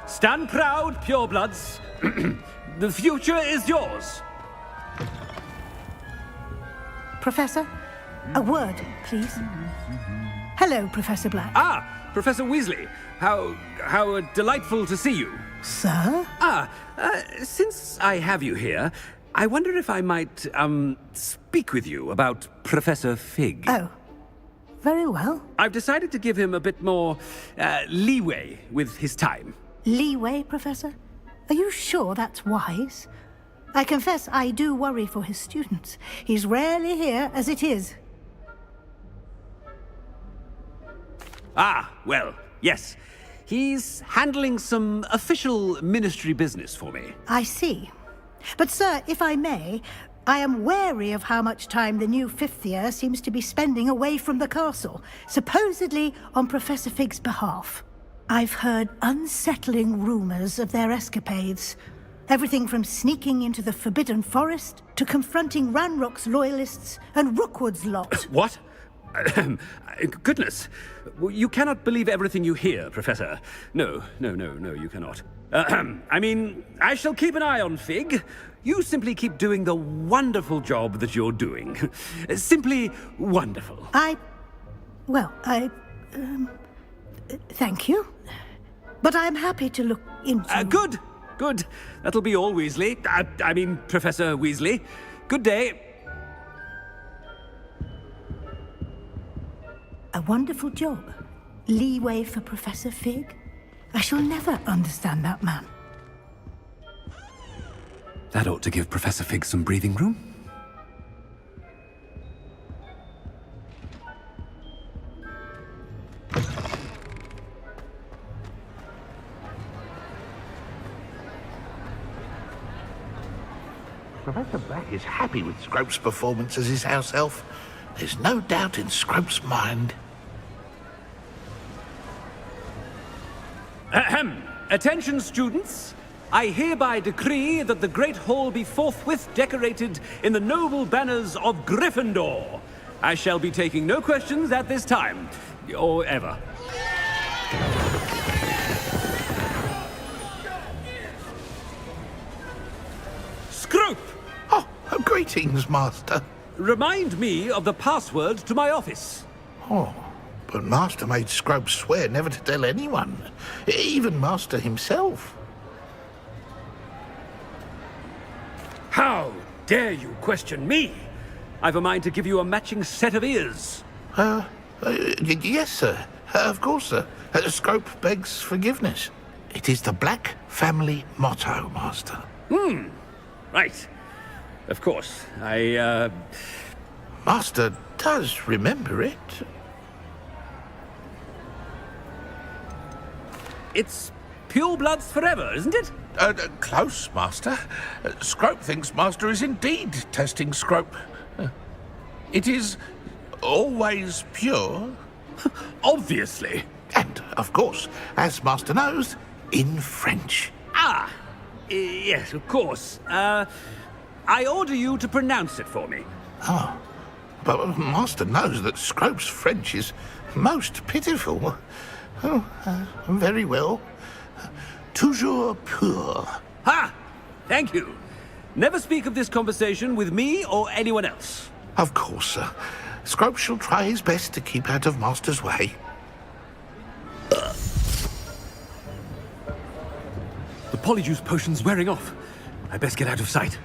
Stand proud, purebloods. The future is yours. Professor, a word, please. Hello, Professor Black. Ah, Professor Weasley. How delightful to see you. Sir? Since I have you here, I wonder if I might, speak with you about Professor Fig. Oh, very well. I've decided to give him a bit more leeway with his time. Leeway, Professor? Are you sure that's wise? I confess I do worry for his students. He's rarely here as it is. Ah, well, yes. He's handling some official ministry business for me. I see. But, sir, if I may, I am wary of how much time the new fifth year seems to be spending away from the castle, supposedly on Professor Fig's behalf. I've heard unsettling rumors of their escapades. Everything from sneaking into the Forbidden Forest to confronting Ranrock's loyalists and Rookwood's lot. What? Goodness. You cannot believe everything you hear, Professor. No, you cannot. I mean, I shall keep an eye on Fig. You simply keep doing the wonderful job that you're doing. Simply wonderful. Thank you. But I'm happy to look into... Good. That'll be all, Weasley. I mean, Professor Weasley. Good day. A wonderful job. Leeway for Professor Fig. I shall never understand that man. That ought to give Professor Fig some breathing room. Professor Black is happy with Scrope's performance as his house elf. There's no doubt in Scrope's mind. Ahem. Attention, students. I hereby decree that the Great Hall be forthwith decorated in the noble banners of Gryffindor. I shall be taking no questions at this time, or ever. Scrope! Oh, greetings, Master. Remind me of the password to my office. Oh, but Master made Scrope swear never to tell anyone, even Master himself. How dare you question me? I've a mind to give you a matching set of ears. Yes, sir. Of course, sir. Scrope begs forgiveness. It is the Black family motto, Master. Right. Of course. Master does remember it. It's pure bloods forever, isn't it? Close, Master. Scrope thinks Master is indeed testing Scrope. It is always pure. Obviously. And, of course, as Master knows, in French. Yes, of course. I order you to pronounce it for me. Oh, but Master knows that Scrope's French is most pitiful. Oh, very well. Toujours pur. Ha! Thank you. Never speak of this conversation with me or anyone else. Of course, sir. Scrope shall try his best to keep out of Master's way. The polyjuice potion's wearing off. I best get out of sight.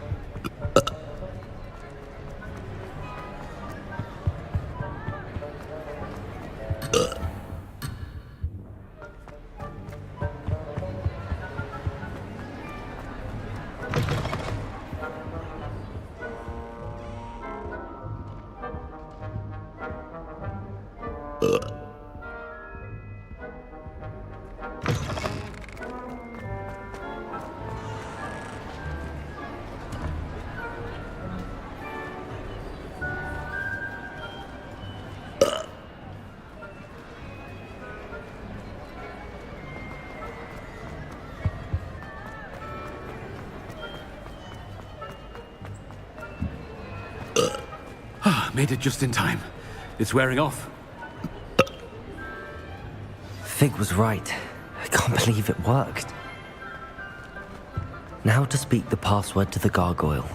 Made it just in time. It's wearing off. Fig was right. I can't believe it worked. Now to speak the password to the gargoyle.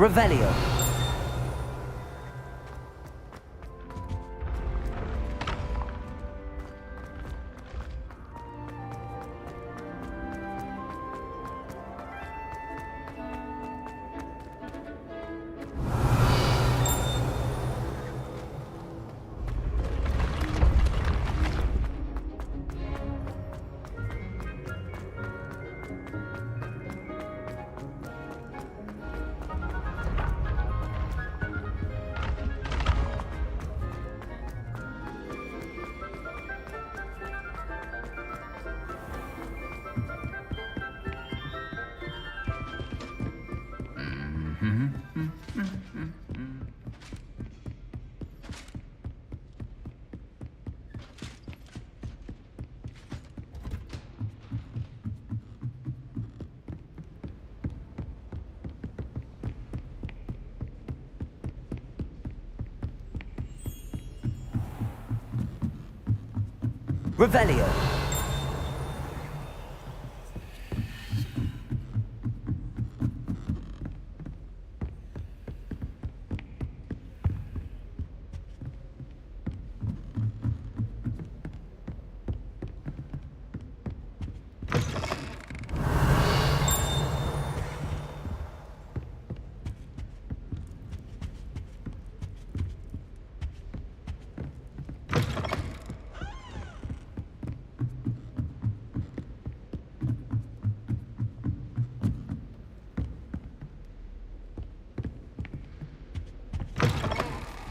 Revelio. Revelio.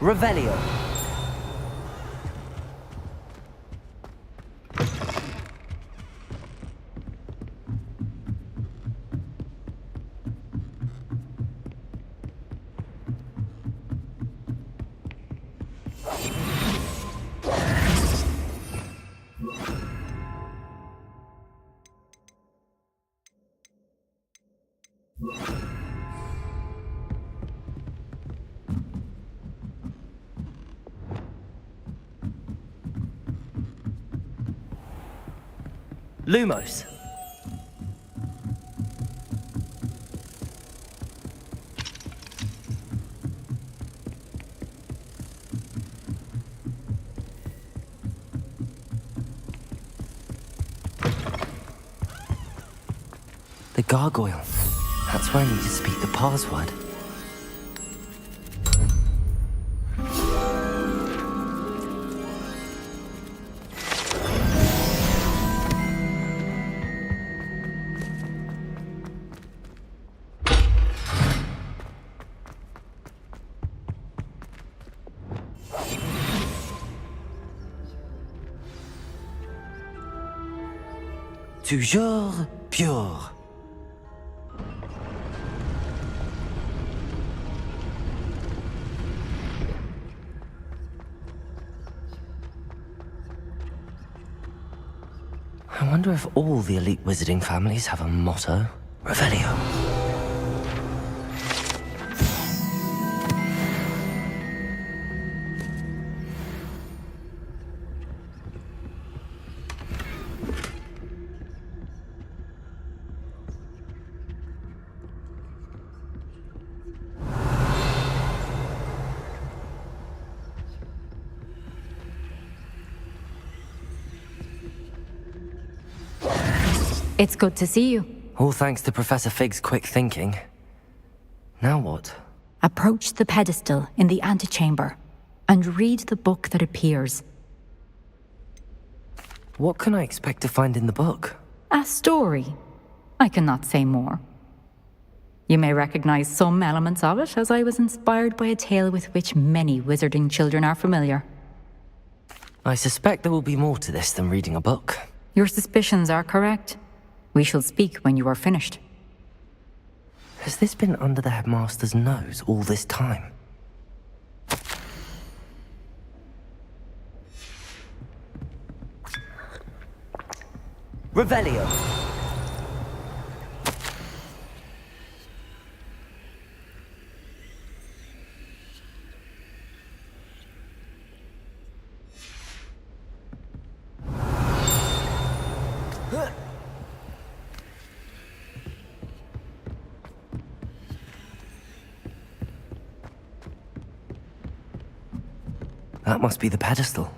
Revelio. Lumos. The gargoyle. That's where I need to speak the password. Toujours pure. I wonder if all the elite wizarding families have a motto. Revelio. It's good to see you. All thanks to Professor Fig's quick thinking. Now what? Approach the pedestal in the antechamber and read the book that appears. What can I expect to find in the book? A story. I cannot say more. You may recognize some elements of it, as I was inspired by a tale with which many wizarding children are familiar. I suspect there will be more to this than reading a book. Your suspicions are correct. We shall speak when you are finished. Has this been under the headmaster's nose all this time? Revelio. That must be the pedestal.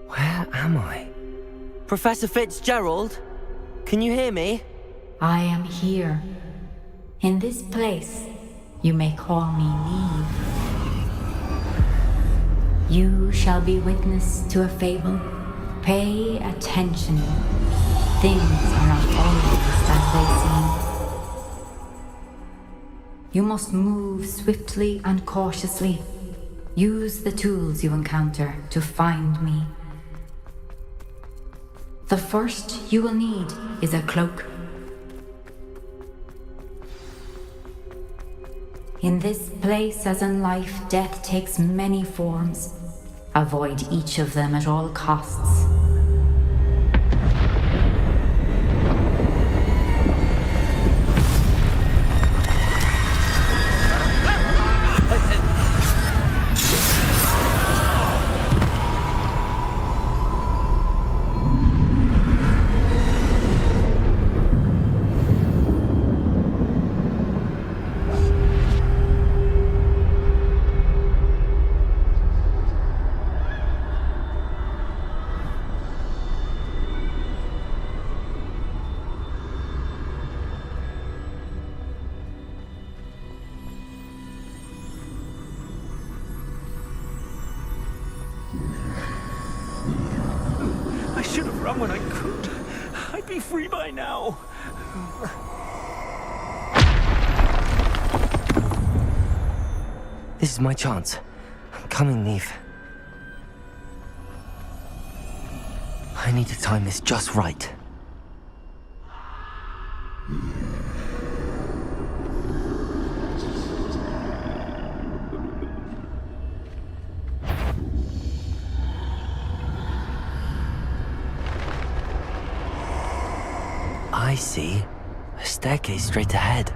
Where am I? Professor Fitzgerald? Can you hear me? I am here. In this place, you may call me Neve. You shall be witness to a fable. Pay attention. Things are not always as they seem. You must move swiftly and cautiously. Use the tools you encounter to find me. The first you will need is a cloak. In this place, as in life, death takes many forms. Avoid each of them at all costs. I should have run when I could. I'd be free by now. This is my chance. I'm coming, Neve. I need to time this just right. I see. A staircase straight ahead.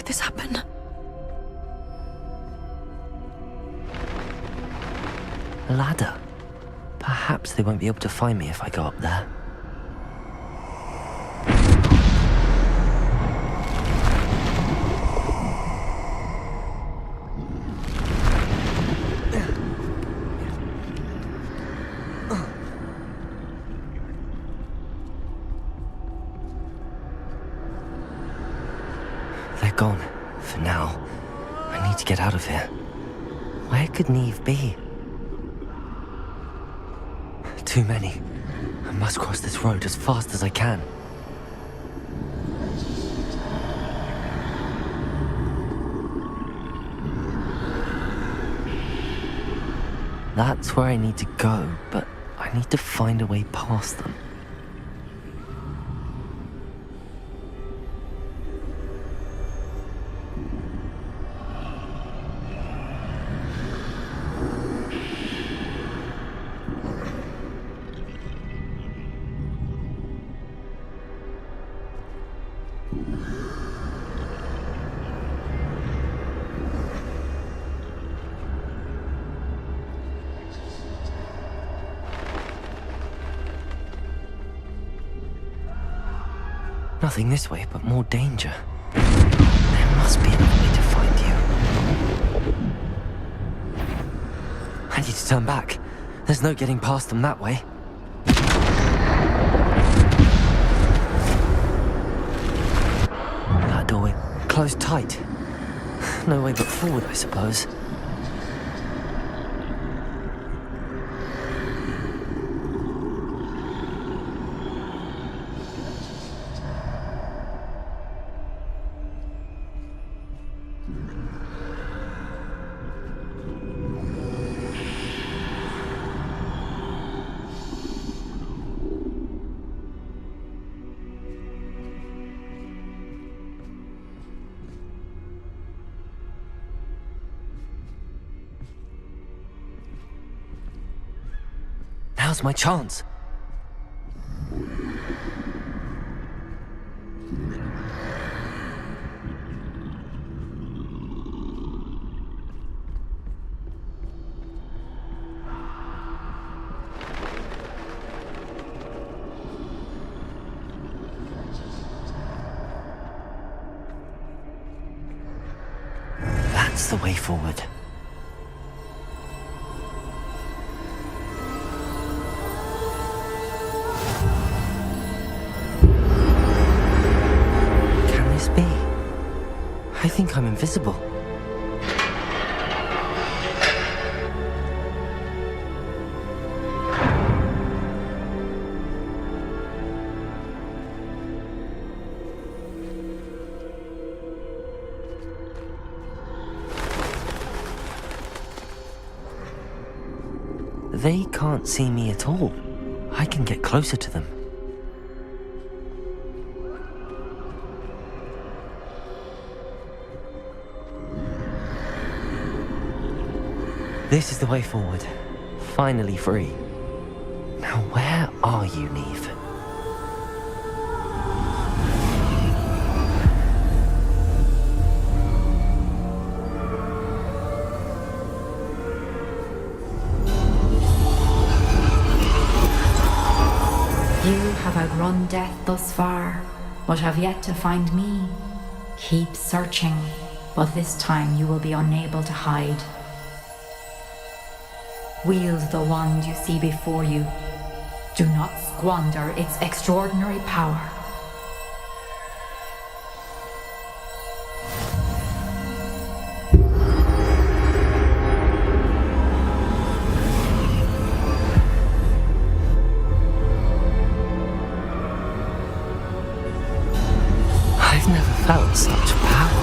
This happen? A ladder. Perhaps they won't be able to find me if I go up there. They're gone. For now. I need to get out of here. Where could Neve be? Too many. I must cross this road as fast as I can. That's where I need to go, but I need to find a way past them. Nothing this way, but more danger. There must be another way to find you. I need to turn back. There's no getting past them that way. That doorway closed tight. No way but forward, I suppose. Now's my chance. That's the way forward. I think I'm invisible. They can't see me at all. I can get closer to them. This is the way forward. Finally free. Now where are you, Neve? You have outrun death thus far, but have yet to find me. Keep searching, but this time you will be unable to hide. Wield the wand you see before you. Do not squander its extraordinary power. I've never felt such power.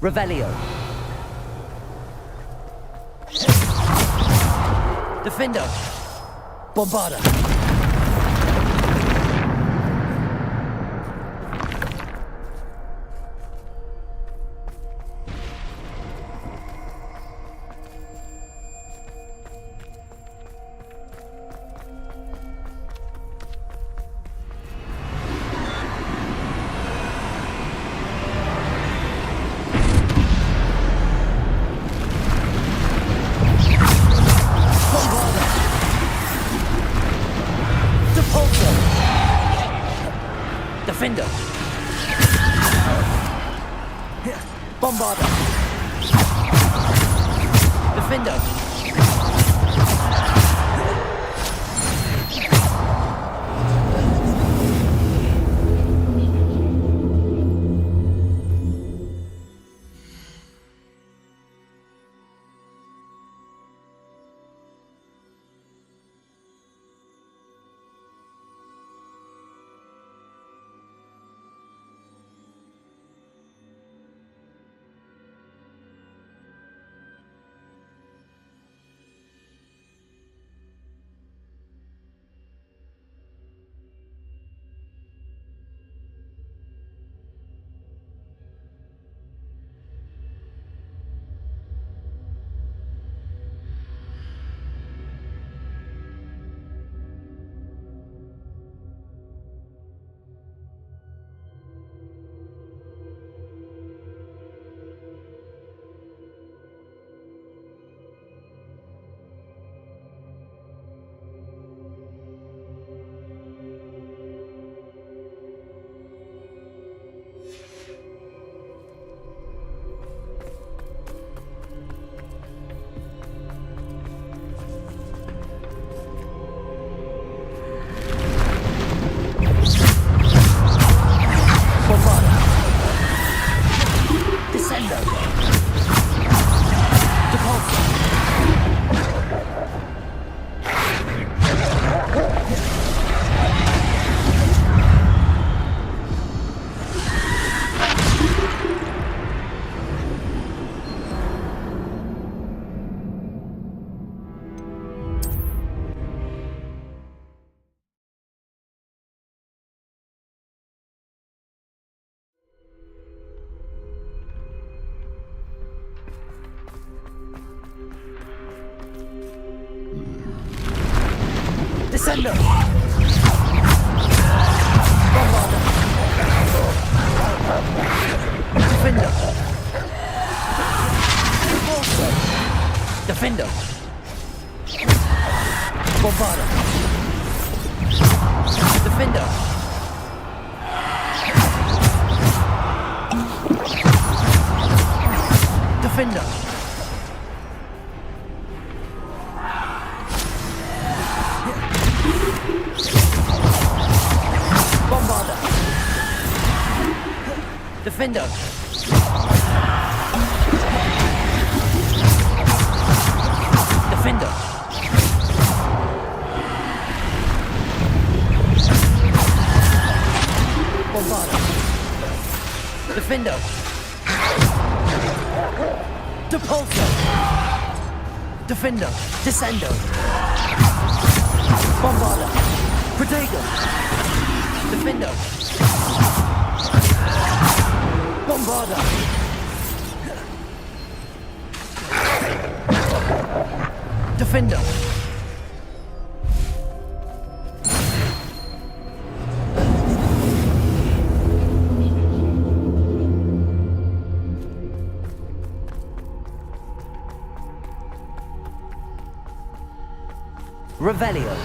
Revelio. Defendo. Bombarda. Defender. Bombarda. Defender. Descendo! Bombarda! Defender! Repulsor! Defender! Bombarda! Defender! Defender! Bombarda! Defender! Defender! Bombarda! Defender! Depulso! Defender! Descendo! Bombarda! Protego! Defender! Bombarda! Defender! Revelio.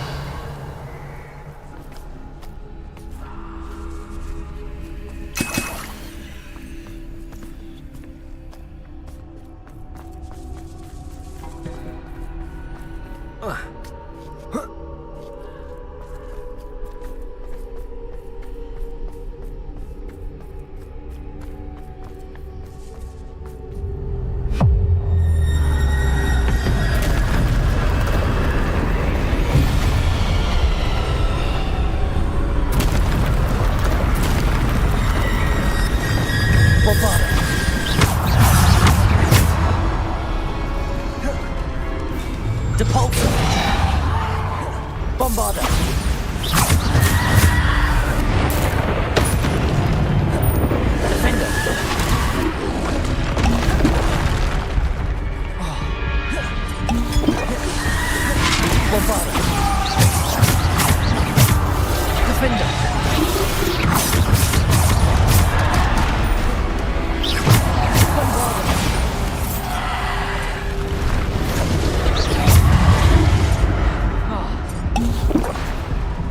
Depulso! Bombarda! Defender! Bombarda! Defender!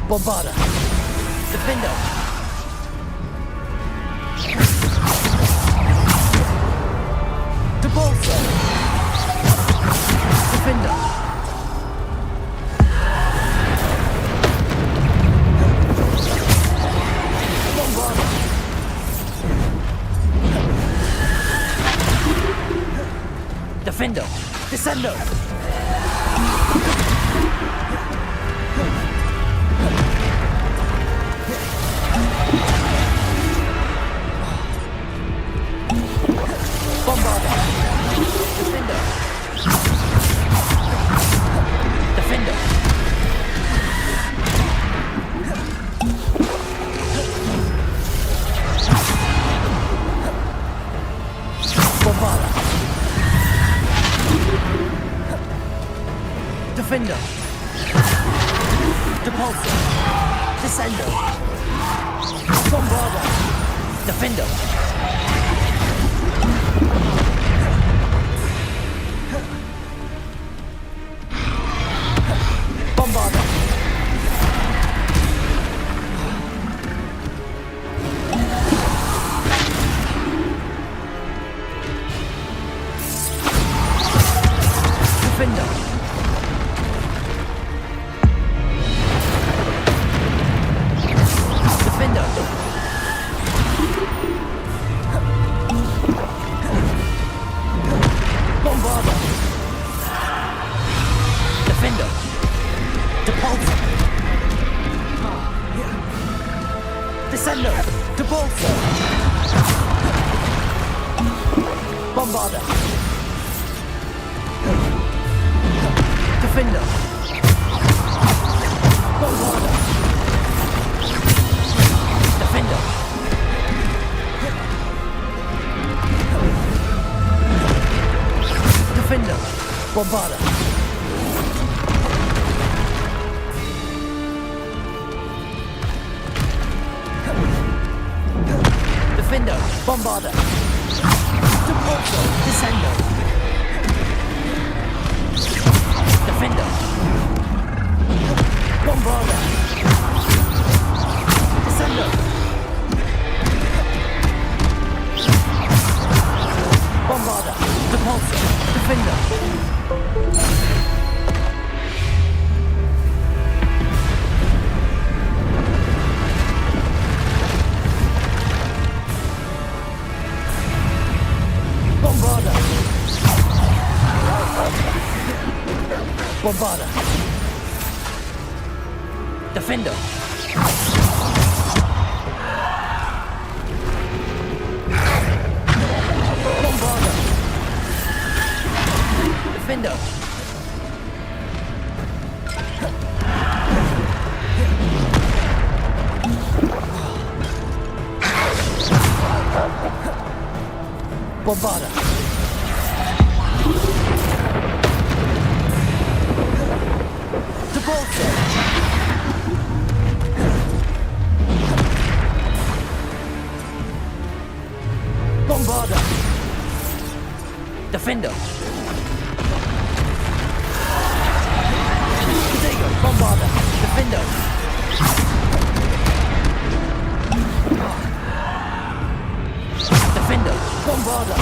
Bombarda! Defender! Depulso! Defender! Bombarda! Defender! Descendo! Bombarda! Defender! Defender! Bombarda! Defender! Depulso! Descendo! Bombarda! Defender! Bombarda! Defender! Defender! Bombarda! Defender! Depulso! Descendo! Depulso! Bombarda! Defender! Bombarda! Defender! Defender! Bombarda! Bombarda. Depulso. Descendo. Defendo. Bombarda. Descendo. Bombarda. Depulso. Defendo. Bombarda. Bombarda. Defendo. Bombarda. Defendo. Bombarda. Depulso. Bombarda. Defendo. Protego. Bombarda. Defendo. Defendo. Bombarda.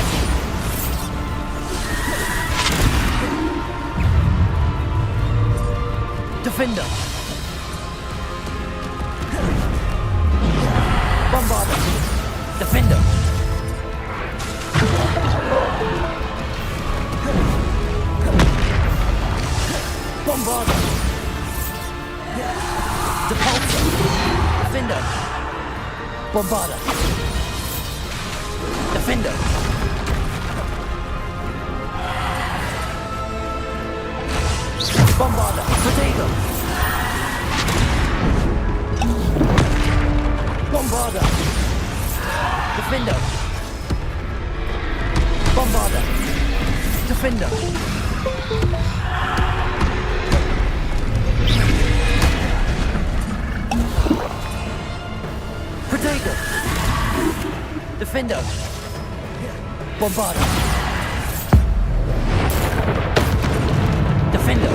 Defendo. Bombarda. Defendo. Bombarda. Depulso. Defendo. Bombarda. Defendo. Bombarda. Protego. Bombarda. Defendo. Bombarda. Defendo. Protego. Defendo. Bombarda. Defendo.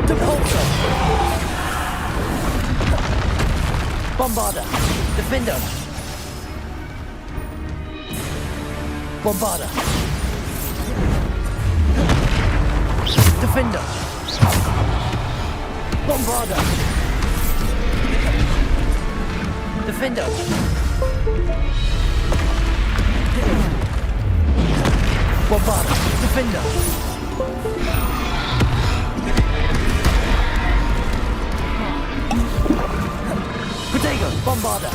Depulso. Bombarda. Defendo. Bombarda. Defendo. Bombarda. Defendo. Bombarda. Defendo. Protego. Bombarda.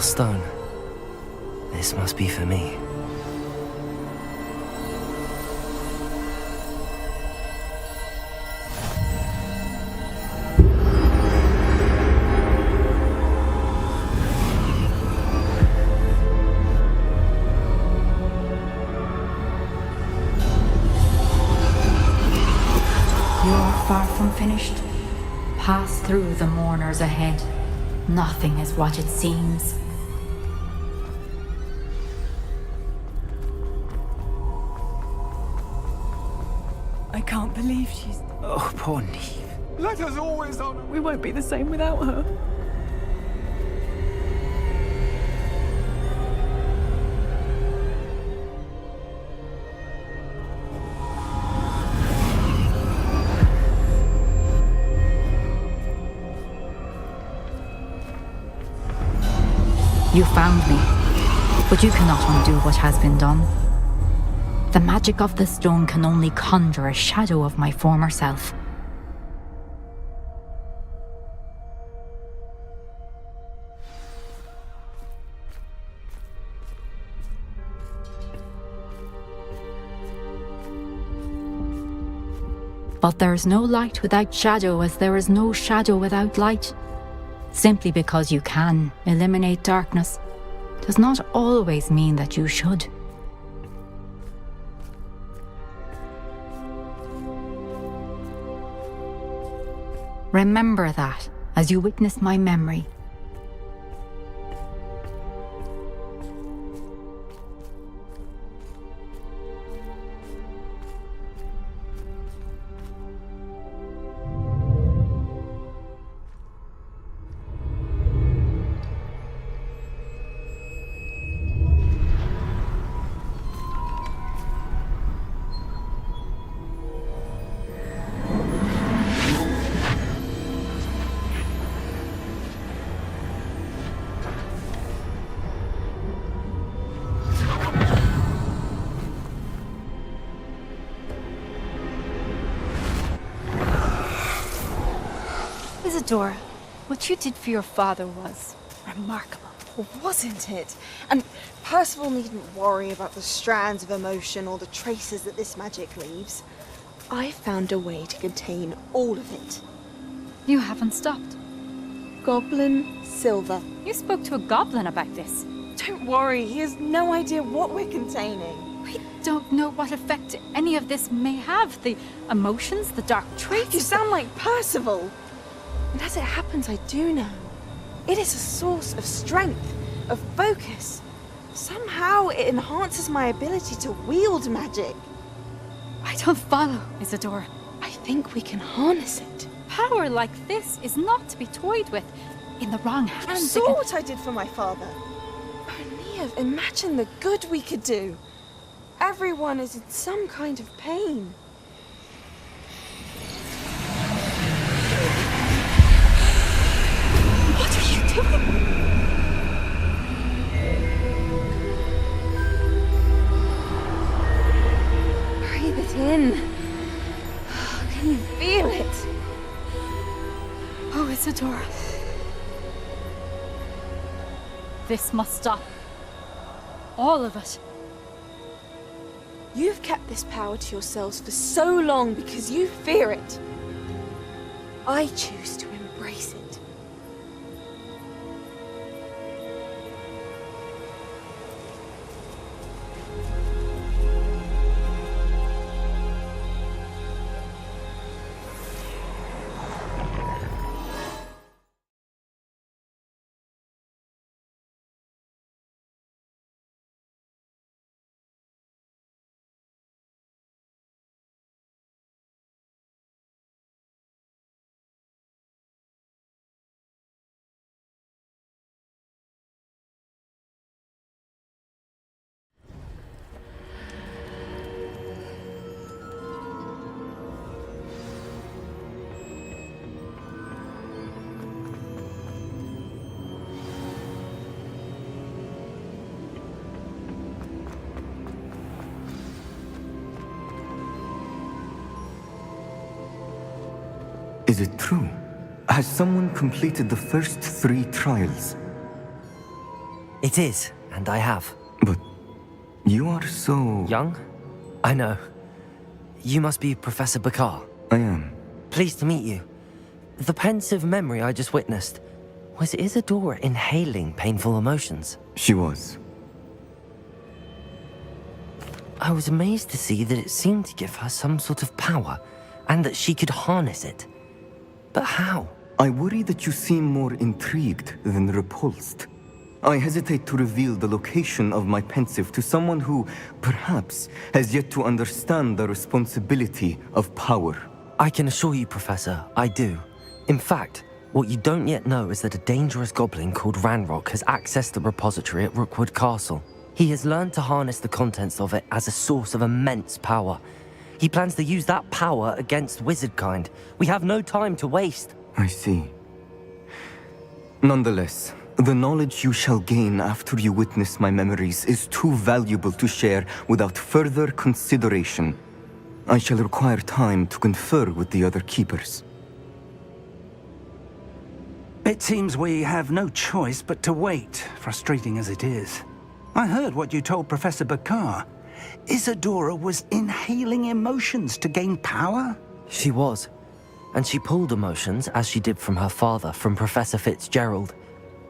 Stone. This must be for me. You're far from finished. Pass through the mourners ahead. Nothing is what it seems. I can't believe she's... Oh, poor Neve. Let us always honor. We won't be the same without her. You found me, but you cannot undo what has been done. The magic of the stone can only conjure a shadow of my former self. But there is no light without shadow, as there is no shadow without light. Simply because you can eliminate darkness does not always mean that you should. Remember that as you witness my memory. Isadora, what you did for your father was remarkable, wasn't it? And Percival needn't worry about the strands of emotion or the traces that this magic leaves. I found a way to contain all of it. You haven't stopped. Goblin Silver. You spoke to a goblin about this. Don't worry, he has no idea what we're containing. We don't know what effect any of this may have. The emotions, the dark traits. You sound like Percival. And as it happens, I do know. It is a source of strength, of focus. Somehow it enhances my ability to wield magic. I don't follow, Isadora. I think we can harness it. Power like this is not to be toyed with. In the wrong hands. You saw what I did for my father. O'Neill, imagine the good we could do. Everyone is in some kind of pain. What are you doing? Breathe it in. Can you feel it? Oh, Isadora. This must stop. All of it. You've kept this power to yourselves for so long because you fear it. I choose to embrace it. Is it true? Has someone completed the first 3 trials? It is, and I have. But you are so... young? I know. You must be Professor Bakar. I am. Pleased to meet you. The pensive memory I just witnessed, was Isadora inhaling painful emotions? She was. I was amazed to see that it seemed to give her some sort of power, and that she could harness it. But how? I worry that you seem more intrigued than repulsed. I hesitate to reveal the location of my pensive to someone who, perhaps, has yet to understand the responsibility of power. I can assure you, Professor, I do. In fact, what you don't yet know is that a dangerous goblin called Ranrock has accessed the repository at Rookwood Castle. He has learned to harness the contents of it as a source of immense power. He plans to use that power against wizardkind. We have no time to waste. I see. Nonetheless, The knowledge you shall gain after you witness my memories is too valuable to share without further consideration. I shall require time to confer with the other keepers. It seems we have no choice but to wait, frustrating as it is. I heard what you told Professor Bakar. Isadora was inhaling emotions to gain power? She was. And she pulled emotions, as she did from her father, from Professor Fitzgerald,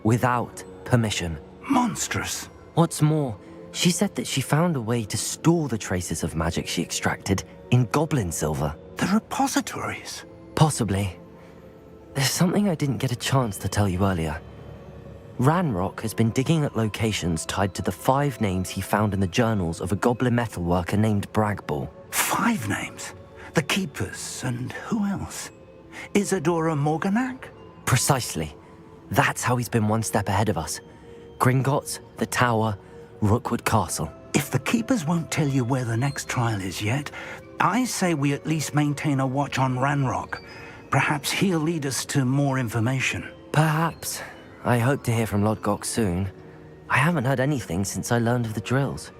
without permission. Monstrous. What's more, she said that she found a way to store the traces of magic she extracted in goblin silver. The repositories? Possibly. There's something I didn't get a chance to tell you earlier. Ranrock has been digging at locations tied to the 5 names he found in the journals of a goblin metalworker named Bragball. 5 names? The Keepers, and who else? Isadora Morganac? Precisely. That's how he's been one step ahead of us. Gringotts, the Tower, Rookwood Castle. If the Keepers won't tell you where the next trial is yet, I say we at least maintain a watch on Ranrock. Perhaps he'll lead us to more information. Perhaps. I hope to hear from Lodgok soon. I haven't heard anything since I learned of the drills.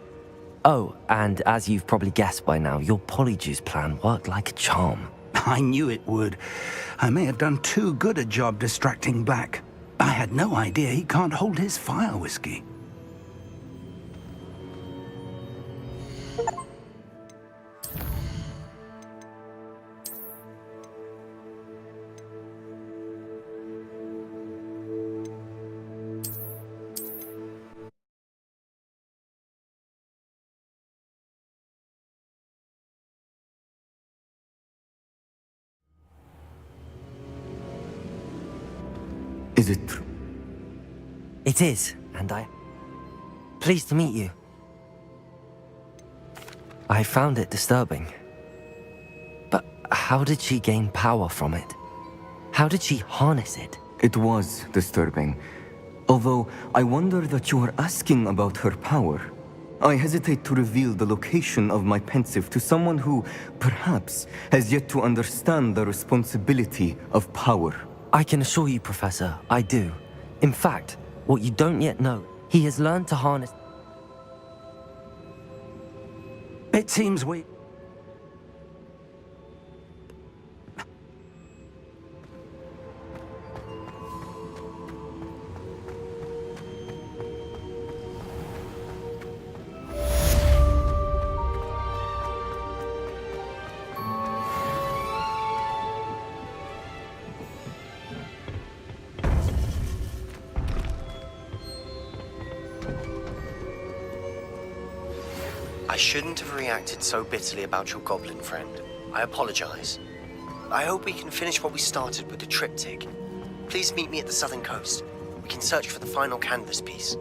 Oh, and as you've probably guessed by now, your polyjuice plan worked like a charm. I knew it would. I may have done too good a job distracting Black. I had no idea he can't hold his fire whiskey. Is it true? It is, and pleased to meet you. I found it disturbing. But how did she gain power from it? How did she harness it? It was disturbing. Although I wonder that you are asking about her power. I hesitate to reveal the location of my pensive to someone who, perhaps, has yet to understand the responsibility of power. I can assure you, Professor, I do. In fact, what you don't yet know, he has learned to harness... It seems we... I shouldn't have reacted so bitterly about your goblin friend. I apologize. I hope we can finish what we started with the triptych. Please meet me at the southern coast. We can search for the final canvas piece.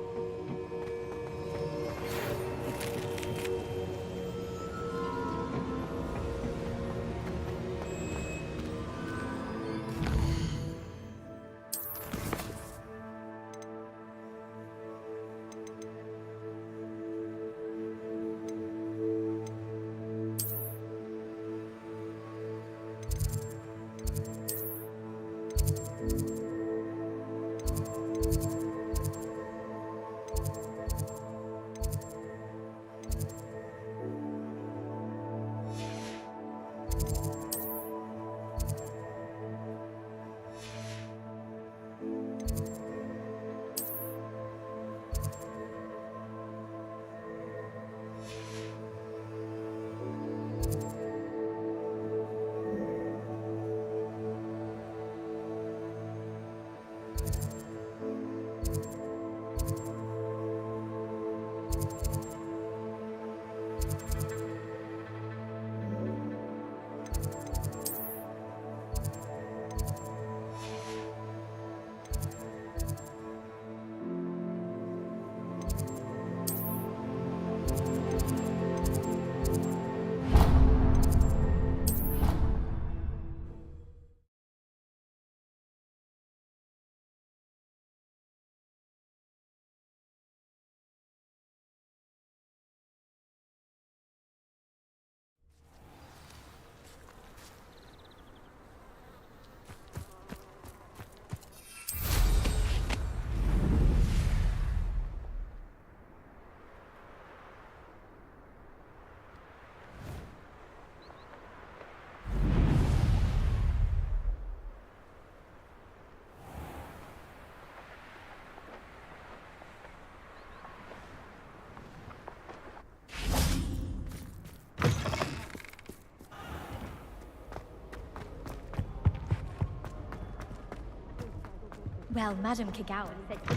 Well, Madame Kagawa said To a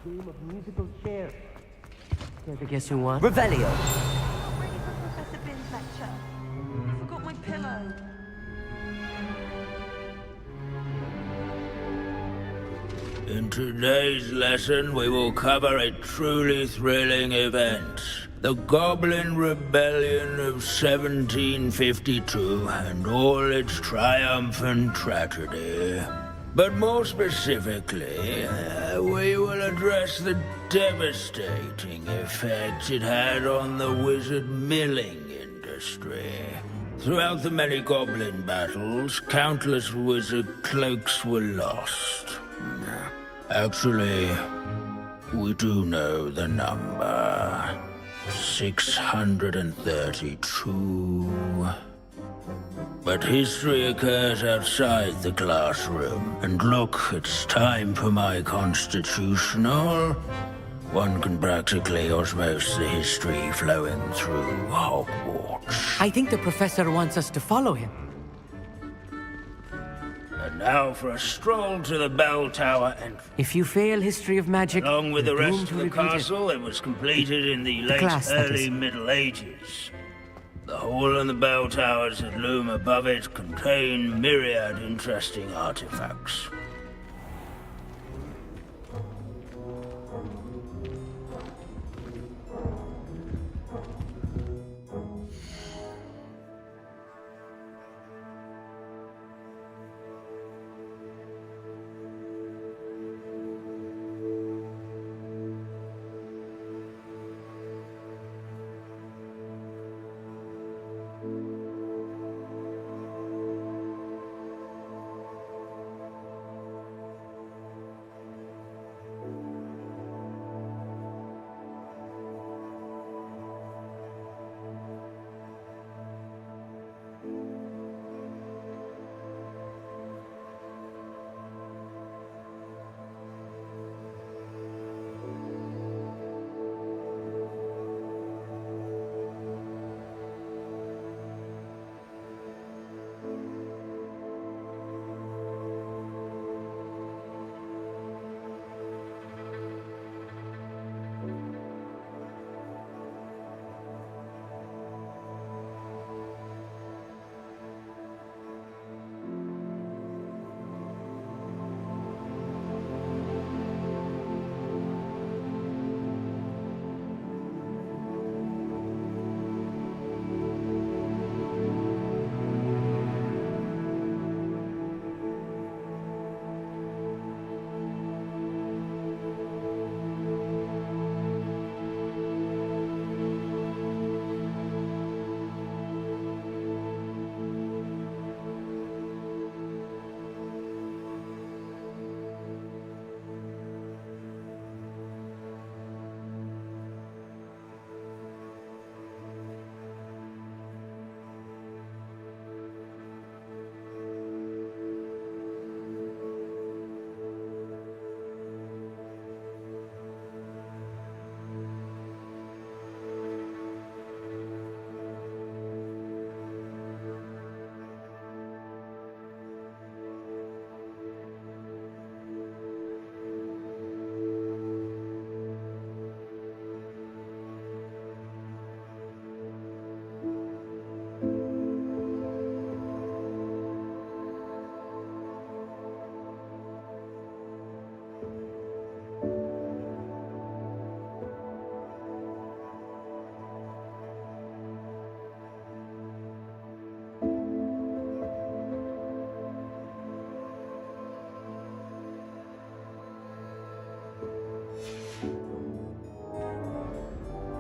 game of musical chairs. Care to guess who won? Revelio! I'm ready for Professor Bin's lecture. I forgot my pillow. In today's lesson, we will cover a truly thrilling event. The Goblin Rebellion of 1752 and all its triumphant tragedy. But more specifically, we will address the devastating effects it had on the wizard milling industry. Throughout the many goblin battles, countless wizard cloaks were lost. Actually, we do know the number. 632. But history occurs outside the classroom. And look, it's time for my constitutional. One can practically osmose the history flowing through Hogwarts. I think the professor wants us to follow him. And now for a stroll to the bell tower entrance. If you fail history of magic, Along with the you're rest doomed of to the repeat it. castle, it was completed in the late class, that early is. Middle Ages. The hall and the bell towers that loom above it contain myriad interesting artifacts.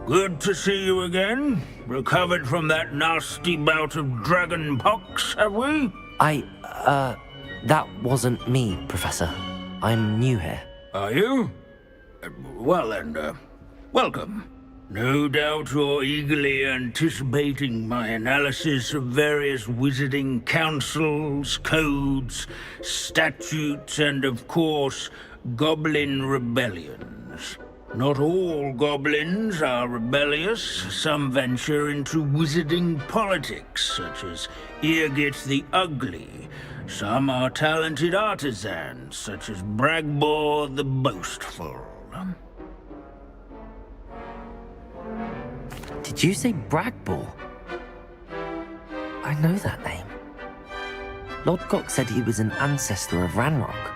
Good to see you again. Recovered from that nasty bout of dragon pox, have we? That wasn't me, Professor. I'm new here. Are you? Well then, welcome. No doubt you're eagerly anticipating my analysis of various wizarding councils, codes, statutes, and of course, goblin rebellions. Not all goblins are rebellious. Some venture into wizarding politics, such as Eargit the Ugly. Some are talented artisans, such as Bragbor the Boastful. Did you say Bragbor? I know that name. Lodgok said he was an ancestor of Ranrock.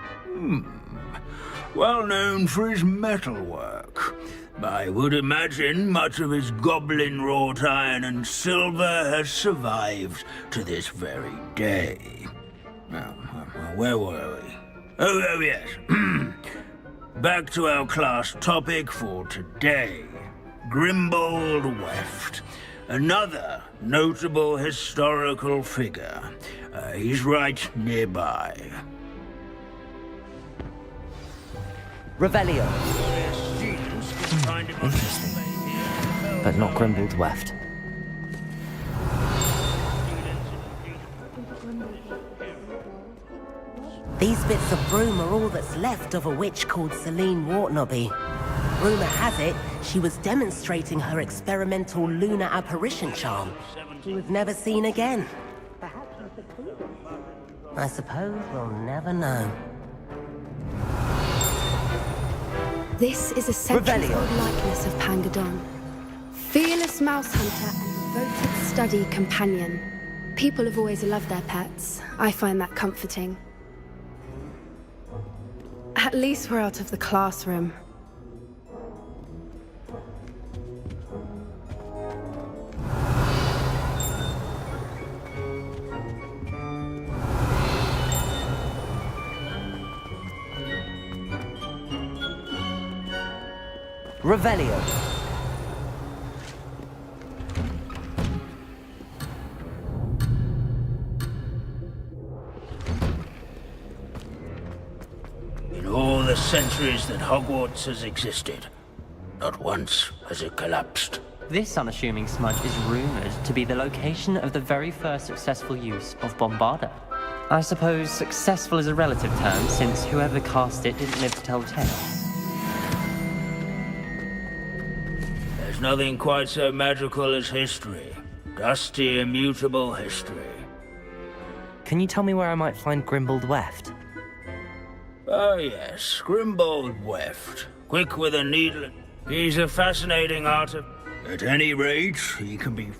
Well known for his metalwork. I would imagine much of his goblin-wrought iron and silver has survived to this very day. Now, where were we? Oh yes. Back to our class topic for today. Grimbold Weft. Another notable historical figure. He's right nearby. Revelio. Interesting. But not Grimbold Weft. These bits of broom are all that's left of a witch called Celine Wartnobby. Rumour has it, she was demonstrating her experimental lunar apparition charm. She was never seen again. I suppose we'll never know. This is a centuries-old likeness of Pangadon. Fearless mouse hunter and devoted study companion. People have always loved their pets. I find that comforting. At least we're out of the classroom. Revelio. In all the centuries that Hogwarts has existed, not once has it collapsed. This unassuming smudge is rumored to be the location of the very first successful use of Bombarda. I suppose successful is a relative term, since whoever cast it didn't live to tell the tale. There's nothing quite so magical as history. Dusty, immutable history. Can you tell me where I might find Grimbold Weft? Oh yes, Grimbold Weft. Quick with a needle. He's a fascinating artist. At any rate, he can be...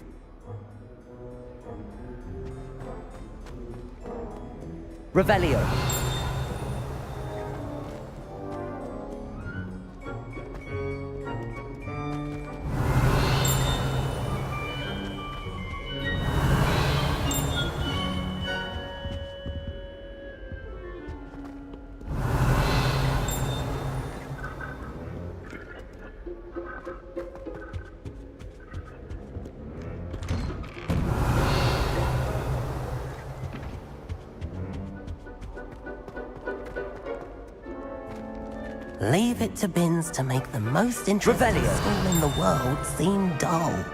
Revelio. Leave it to Binns to make the most interesting school in the world seem dull.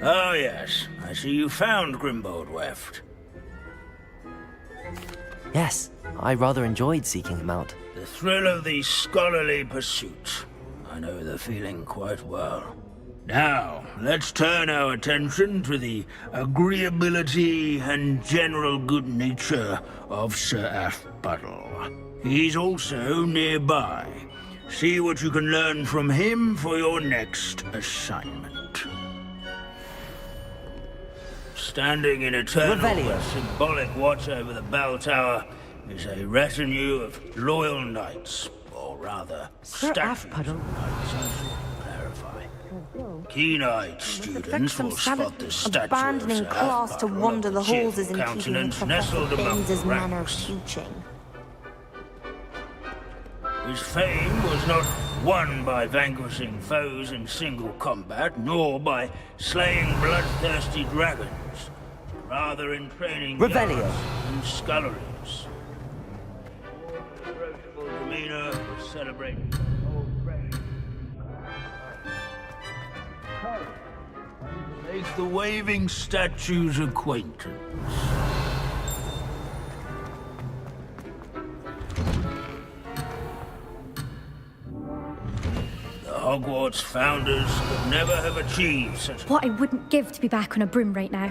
Oh yes, I see you found Grimbold Weft. Yes, I rather enjoyed seeking him out. The thrill of the scholarly pursuit. I know the feeling quite well. Now, let's turn our attention to the agreeability and general good nature of Sir Aphbuttle. He's also nearby. See what you can learn from him for your next assignment. Standing in eternal symbolic watch over the bell tower is a retinue of loyal knights, or rather, statues of knights, I should clarify. Keen-eyed students will spot the statue abandoning of Sir class to Aphbuttle, wander the a cheerful halls is in keeping with countenance Professor nestled among Binns' the manner of ranks. teaching. His fame was not won by vanquishing foes in single combat, nor by slaying bloodthirsty dragons, rather in training Revelio. guards and sculleries. His approachable demeanor was celebrated by all praise. Make the waving statue's acquaintance. The Hogwarts founders could never have achieved such... What I wouldn't give to be back on a broom right now.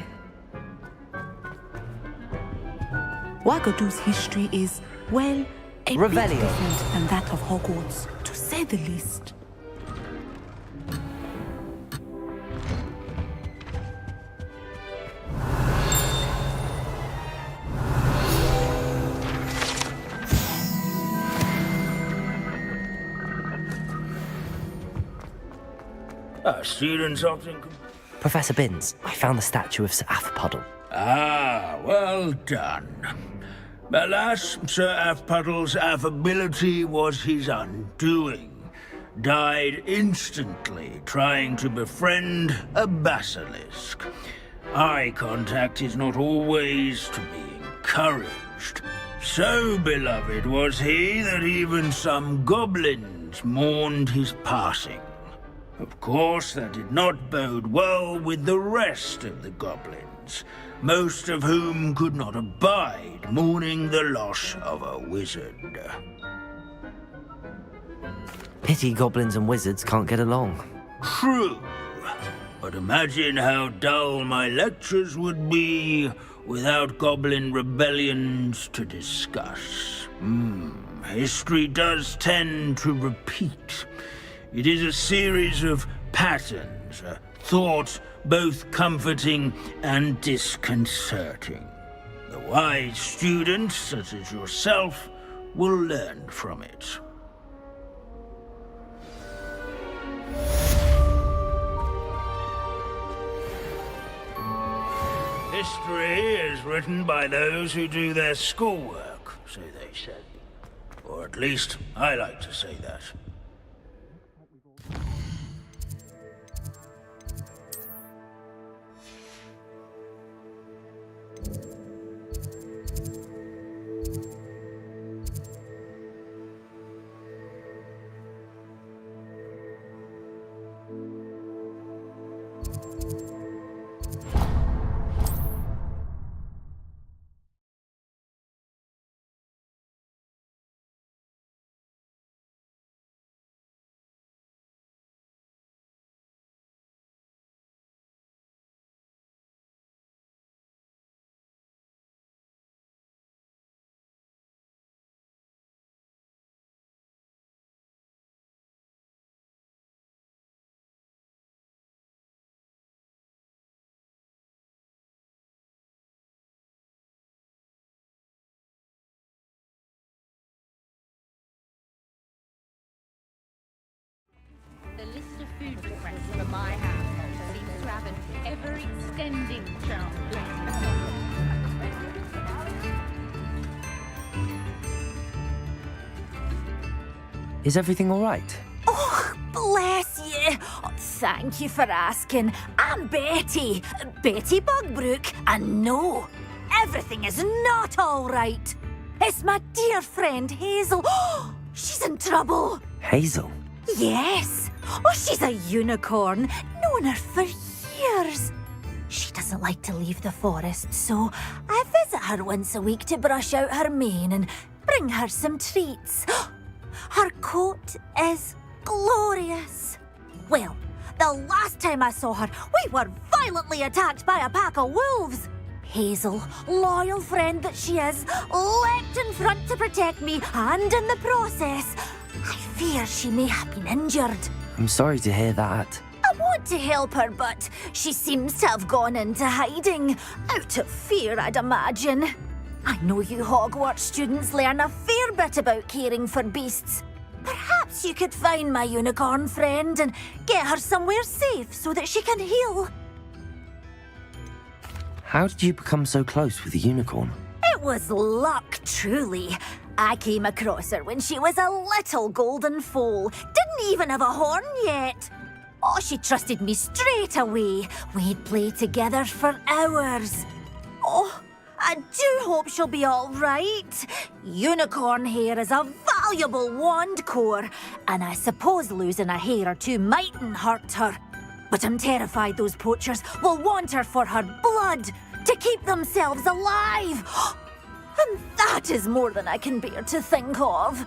Wagadu's history is, well, a bit Revelio. different than that of Hogwarts, to say the least. Our students often... Professor Binns, I found the statue of Sir Afpuddle. Ah, well done. Alas, Sir Afpuddle's affability was his undoing. Died instantly trying to befriend a basilisk. Eye contact is not always to be encouraged. So beloved was he that even some goblins mourned his passing. Of course, that did not bode well with the rest of the goblins, most of whom could not abide mourning the loss of a wizard. Pity goblins and wizards can't get along. True, but imagine how dull my lectures would be without goblin rebellions to discuss. History does tend to repeat. It is a series of patterns, a thought both comforting and disconcerting. The wise students, such as yourself, will learn from it. History is written by those who do their schoolwork, so they said. Or at least, I like to say that. The list of food requests for my household seems to have an ever-extending charm. Is everything all right? Oh, bless you. Oh, thank you for asking. I'm Betty. Betty Bugbrook. And no, everything is not all right. It's my dear friend Hazel. Oh, she's in trouble. Hazel? Yes. Oh, she's a unicorn. Known her for years. She doesn't like to leave the forest, so I visit her once a week to brush out her mane and bring her some treats. Her coat is glorious. Well, the last time I saw her, we were violently attacked by a pack of wolves. Hazel, loyal friend that she is, leapt in front to protect me, and in the process, I fear she may have been injured. I'm sorry to hear that. I want to help her, but she seems to have gone into hiding. Out of fear, I'd imagine. I know you Hogwarts students learn a fair bit about caring for beasts. Perhaps you could find my unicorn friend and get her somewhere safe so that she can heal. How did you become so close with the unicorn? It was luck, truly. I came across her when she was a little golden foal. Didn't even have a horn yet. Oh, she trusted me straight away. We'd play together for hours. Oh, I do hope she'll be all right. Unicorn hair is a valuable wand core, and I suppose losing a hair or two mightn't hurt her. But I'm terrified those poachers will want her for her blood, to keep themselves alive. And that is more than I can bear to think of.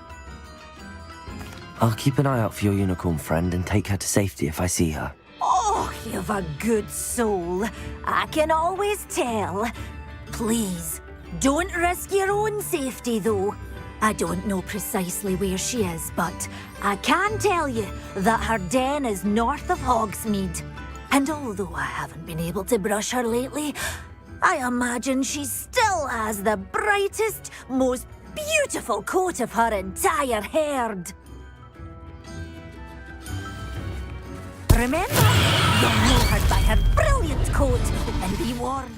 I'll keep an eye out for your unicorn friend and take her to safety if I see her. Oh, you've a good soul. I can always tell. Please, don't risk your own safety, though. I don't know precisely where she is, but I can tell you that her den is north of Hogsmeade. And although I haven't been able to brush her lately, I imagine she still has the brightest, most beautiful coat of her entire herd. Remember, you'll know her by her brilliant coat, and be warned.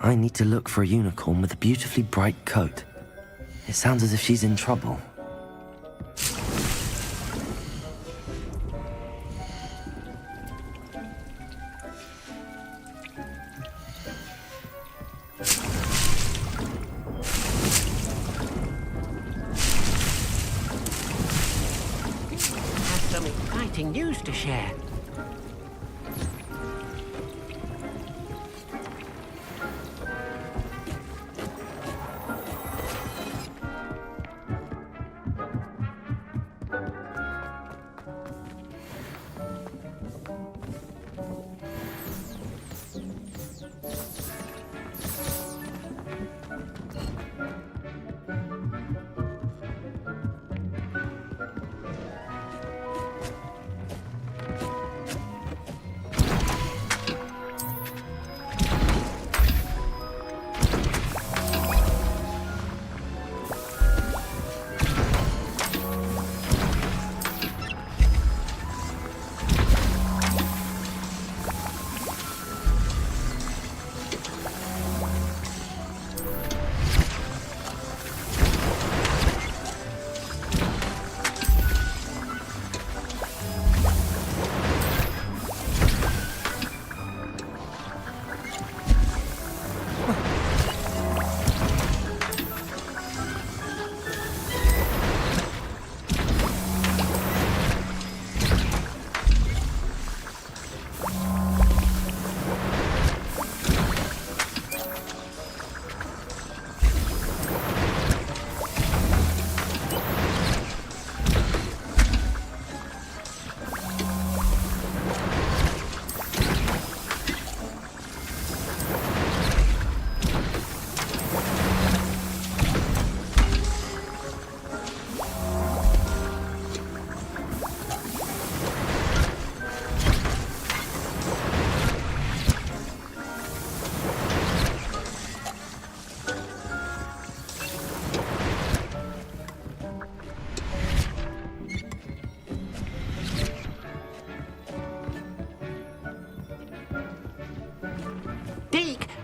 I need to look for a unicorn with a beautifully bright coat. It sounds as if she's in trouble. Have some exciting news to share.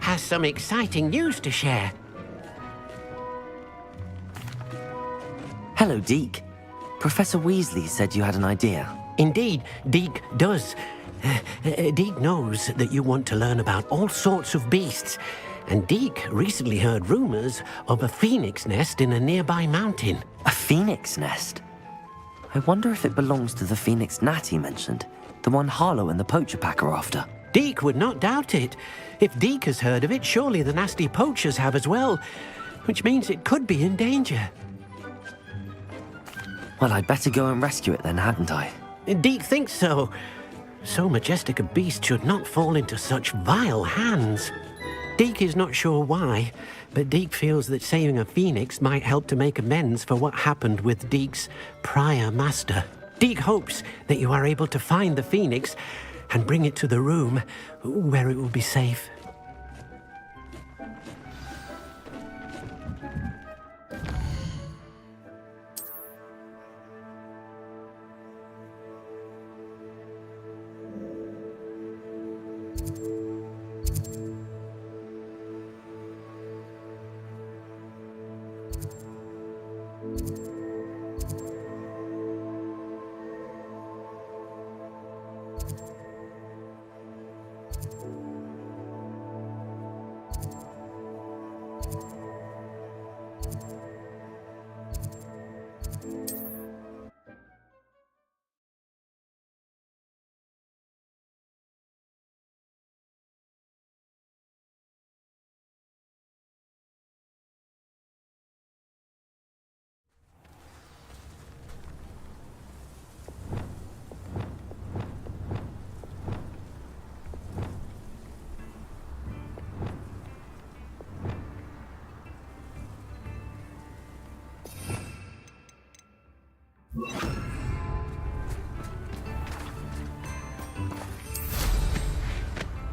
Has some exciting news to share. Hello, Deke. Professor Weasley said you had an idea. Indeed, Deke does. Deke knows that you want to learn about all sorts of beasts, and Deke recently heard rumors of a phoenix nest in a nearby mountain. A phoenix nest? I wonder if it belongs to the phoenix gnat he mentioned, the one Harlow and the poacher pack are after. Deke would not doubt it. If Deke has heard of it, surely the nasty poachers have as well, which means it could be in danger. Well, I'd better go and rescue it then, hadn't I? Deke thinks so. So majestic a beast should not fall into such vile hands. Deke is not sure why, but Deke feels that saving a phoenix might help to make amends for what happened with Deke's prior master. Deke hopes that you are able to find the phoenix and bring it to the room where it will be safe.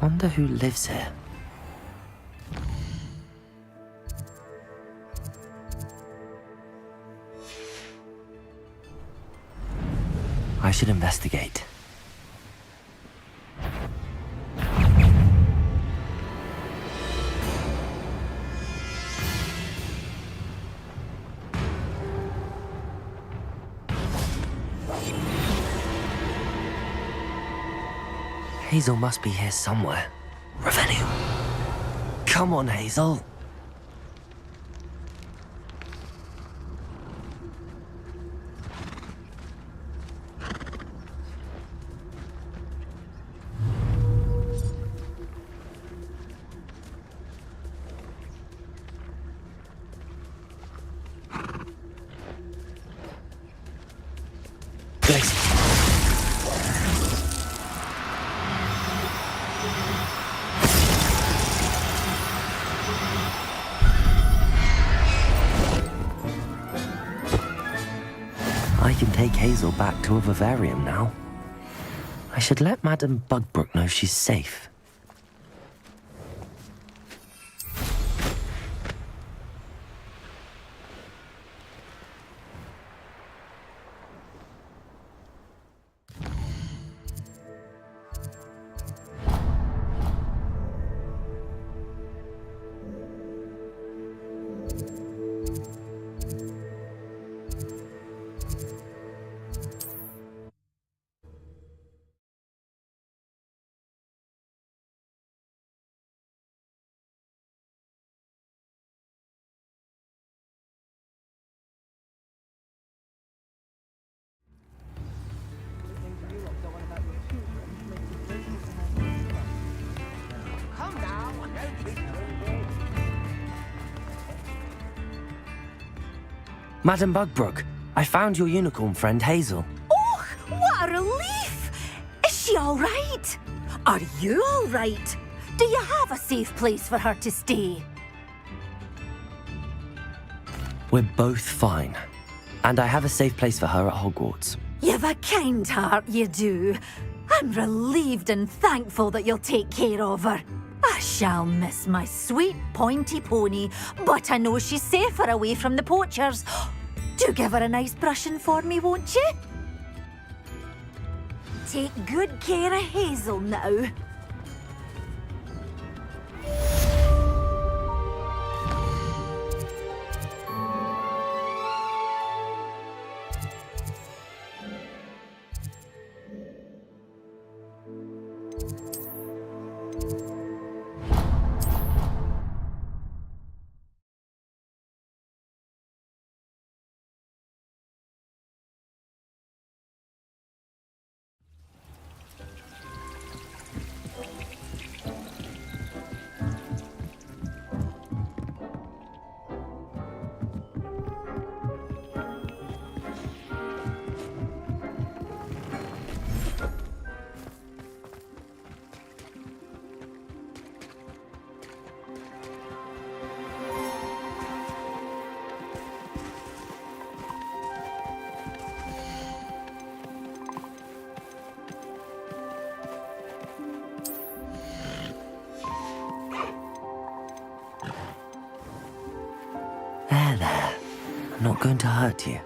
Wonder who lives here. I should investigate. Hazel must be here somewhere. Revenue. Come on, Hazel. I can take Hazel back to a vivarium now. I should let Madame Bugbrook know she's safe. Madame Bugbrook, I found your unicorn friend Hazel. Oh, what a relief! Is she all right? Are you all right? Do you have a safe place for her to stay? We're both fine. And I have a safe place for her at Hogwarts. You've a kind heart, you do. I'm relieved and thankful that you'll take care of her. I shall miss my sweet pointy pony, but I know she's safer away from the poachers. Do give her a nice brushing for me, won't you? Take good care of Hazel now. There. I'm not going to hurt you.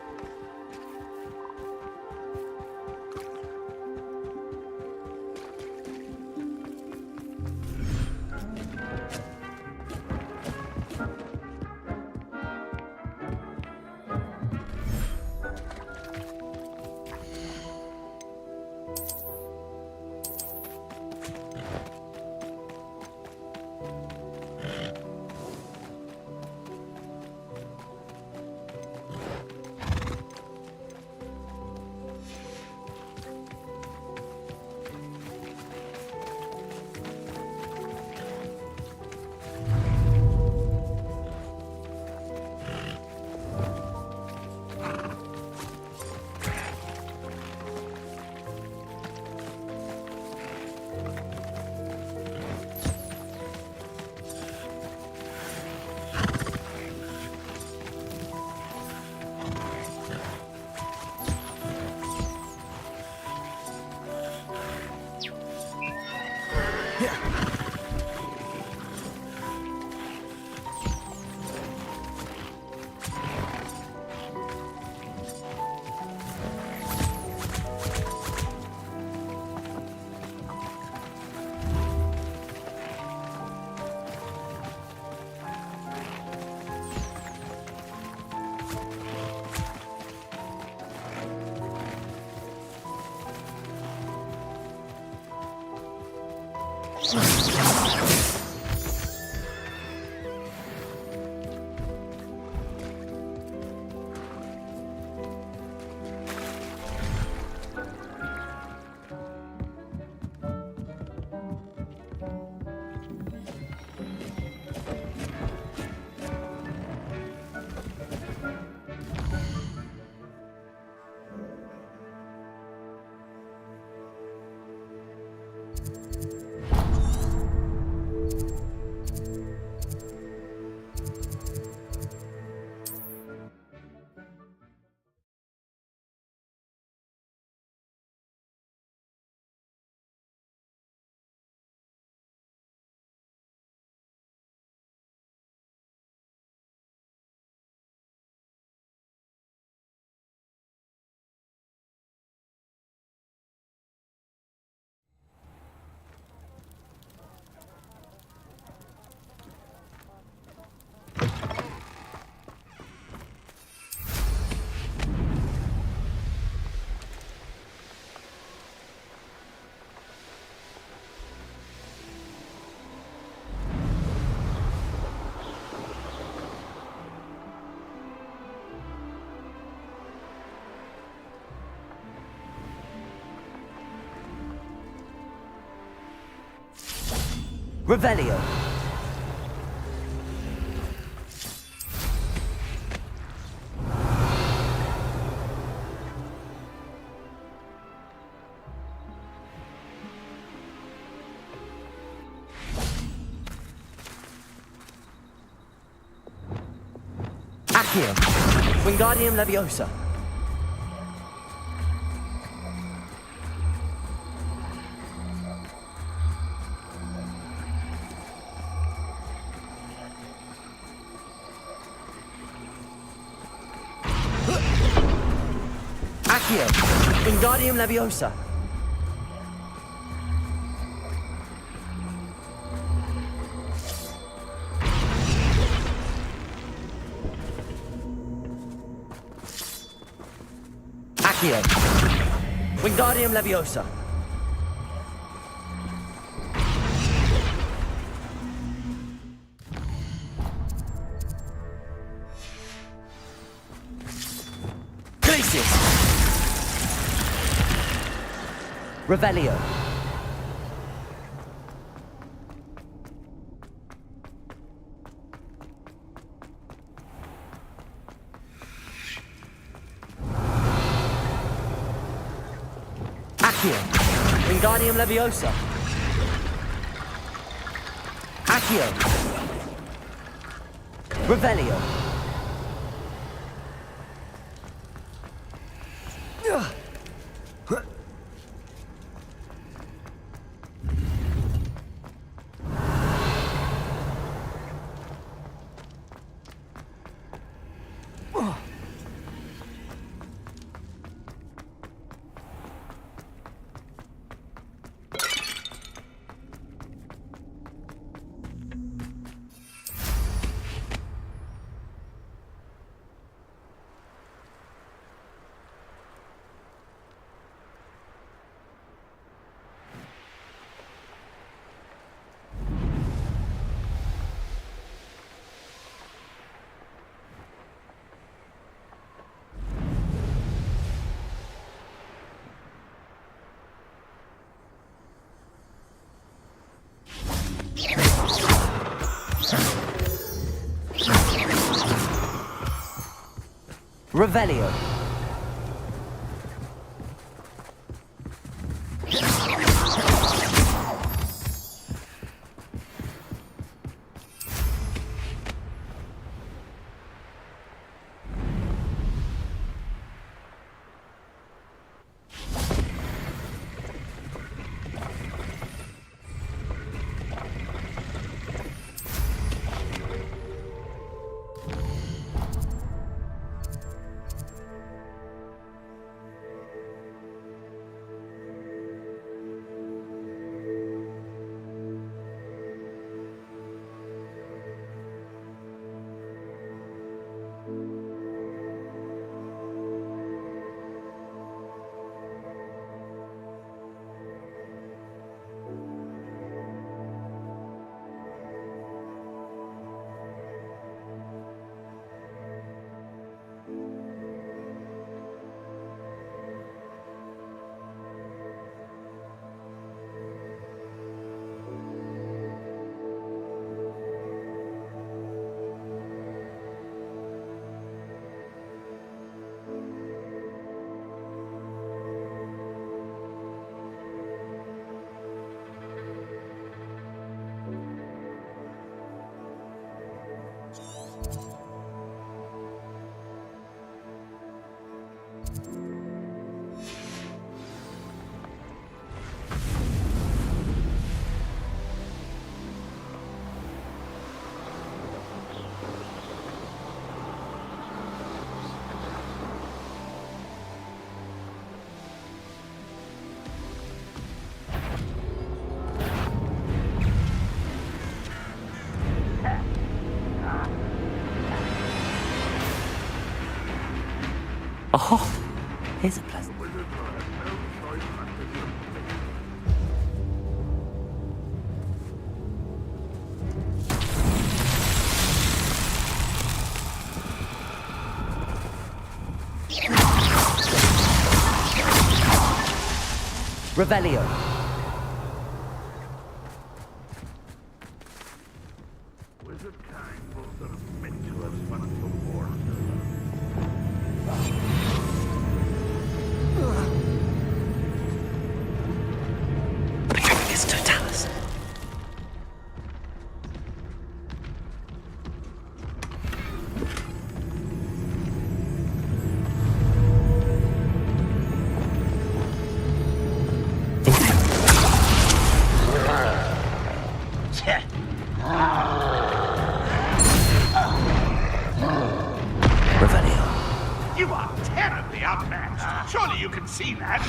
Revelio. Accio. Wingardium Leviosa. Accio. Wingardium Leviosa. Accio. Wingardium Leviosa. Glacius. Revelio. Accio. Wingardium Leviosa. Accio. Revelio. Revelio. Here's a pleasant. Revelio. Totalis. Revelio. You are terribly outmatched. Surely you can see that.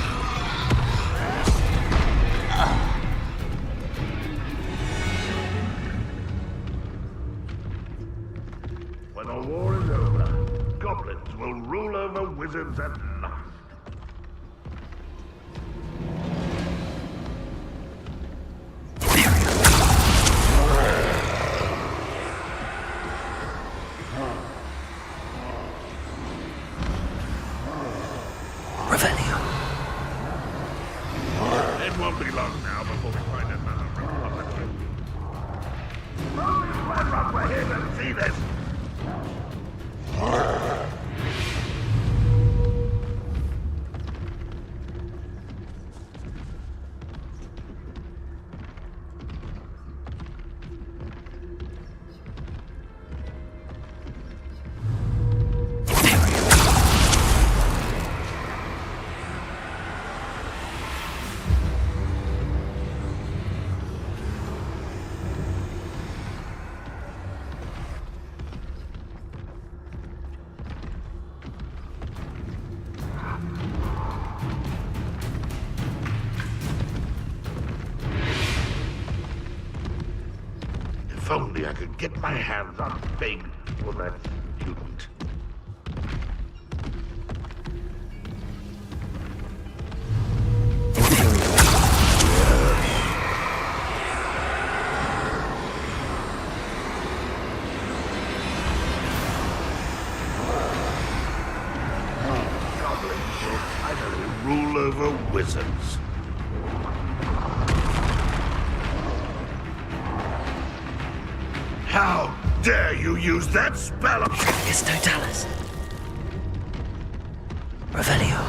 When the war is over, goblins will rule over wizards at last. Revelio. It won't be long now before we find another repository. Run for him and see this! If only I could get my hands on Big for that student. Goblins will finally rule over wizards. How dare you use that spell? It's Totalis. Revelio.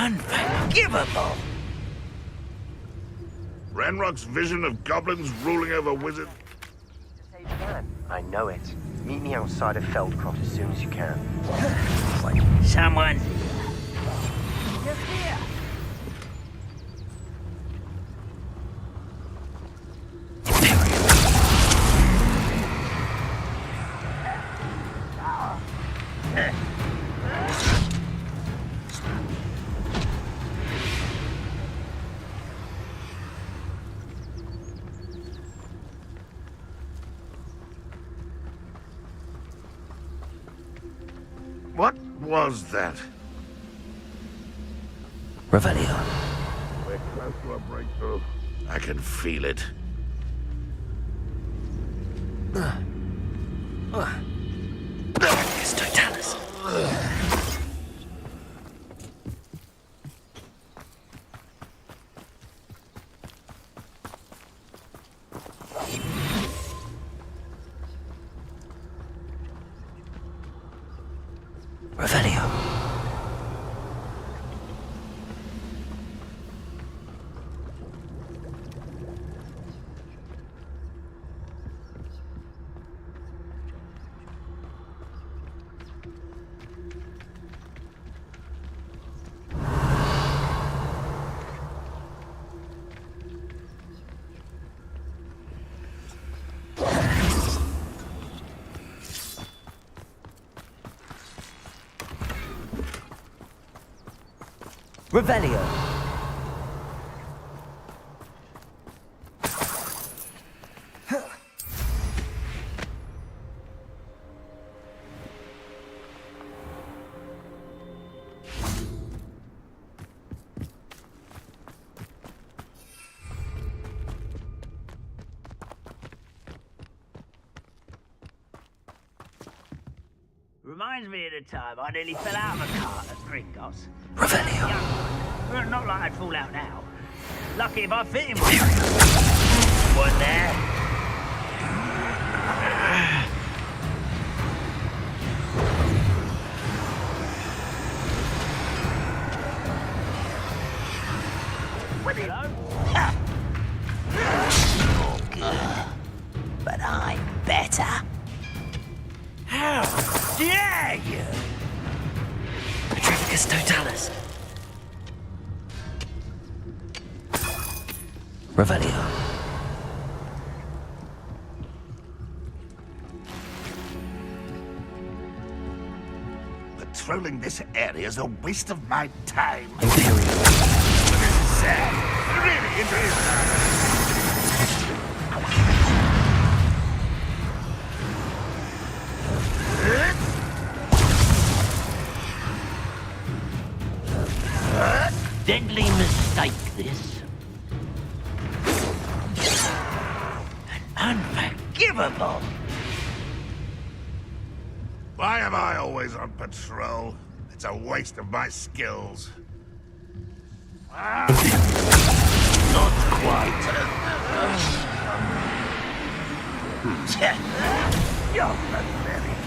Unforgivable! Renrock's vision of goblins ruling over wizards. I know it. Meet me outside of Feldcrot as soon as you can. Someone's What was that? Revelio. We're close to a breakthrough. I can feel it. Totalis. Revelio. Revelio. Reminds me of the time I nearly fell out of a cart at Gringos. Revelio. Well, not like I'd fall out now. Lucky if I fit in one. One there. Hello? But I'm better. How dare you? Petrificus Totalis. Revelio. Patrolling this area is a waste of my time. Imperial. This is sad. Really, it is. Deadly mistake, this. Unforgivable! Why am I always on patrol? It's a waste of my skills. Not quite. You're pathetic.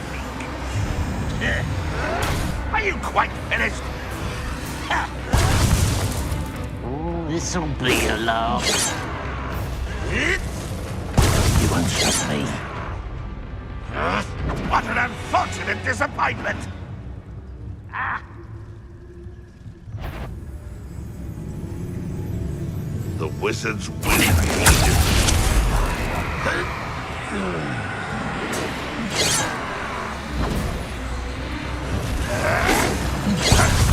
Are you quite finished? Oh, this'll be a laugh. You won't stop me. What an unfortunate disappointment! The wizards will need it.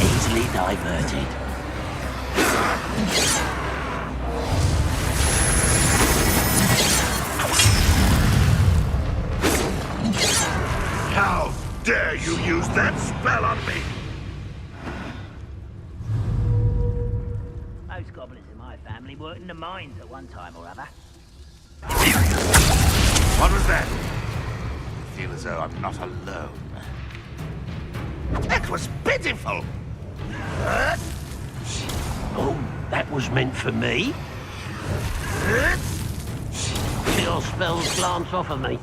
Easily diverted. How dare you use that spell on me? Most goblins in my family worked in the mines at one time or other. What was that? I feel as though I'm not alone. That was pitiful! Oh, that was meant for me? Your spells glance off of me.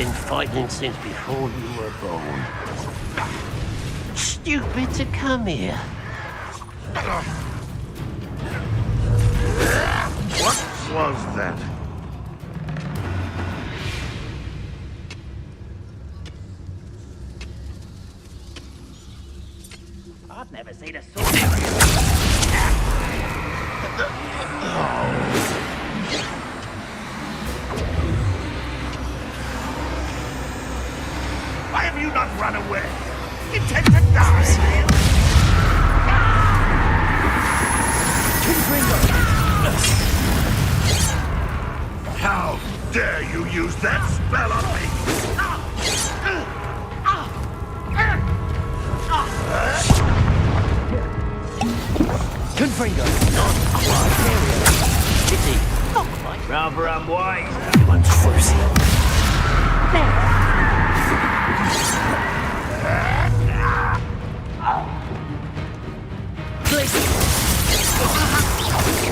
been fighting since before you were born. Stupid to come here. What was that? I've never seen a sword. Why have you not run away? Intend to die! How dare you use that spell on me? Confringo! Not quite. Kitty. Not quite. Rather unwise. One's frozen.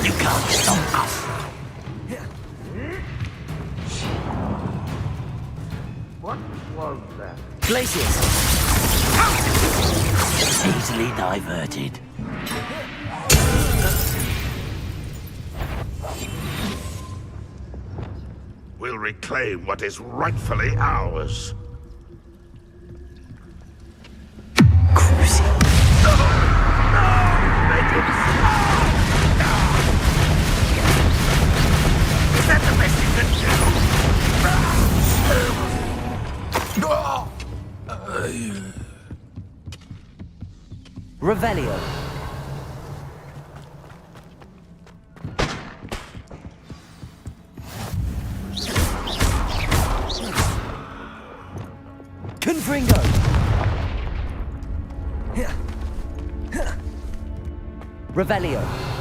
You can't stop us. What was that? Glaciers! Easily diverted. We'll reclaim what is rightfully ours. Is that the best you can do? Revelio. Confringo. Revelio.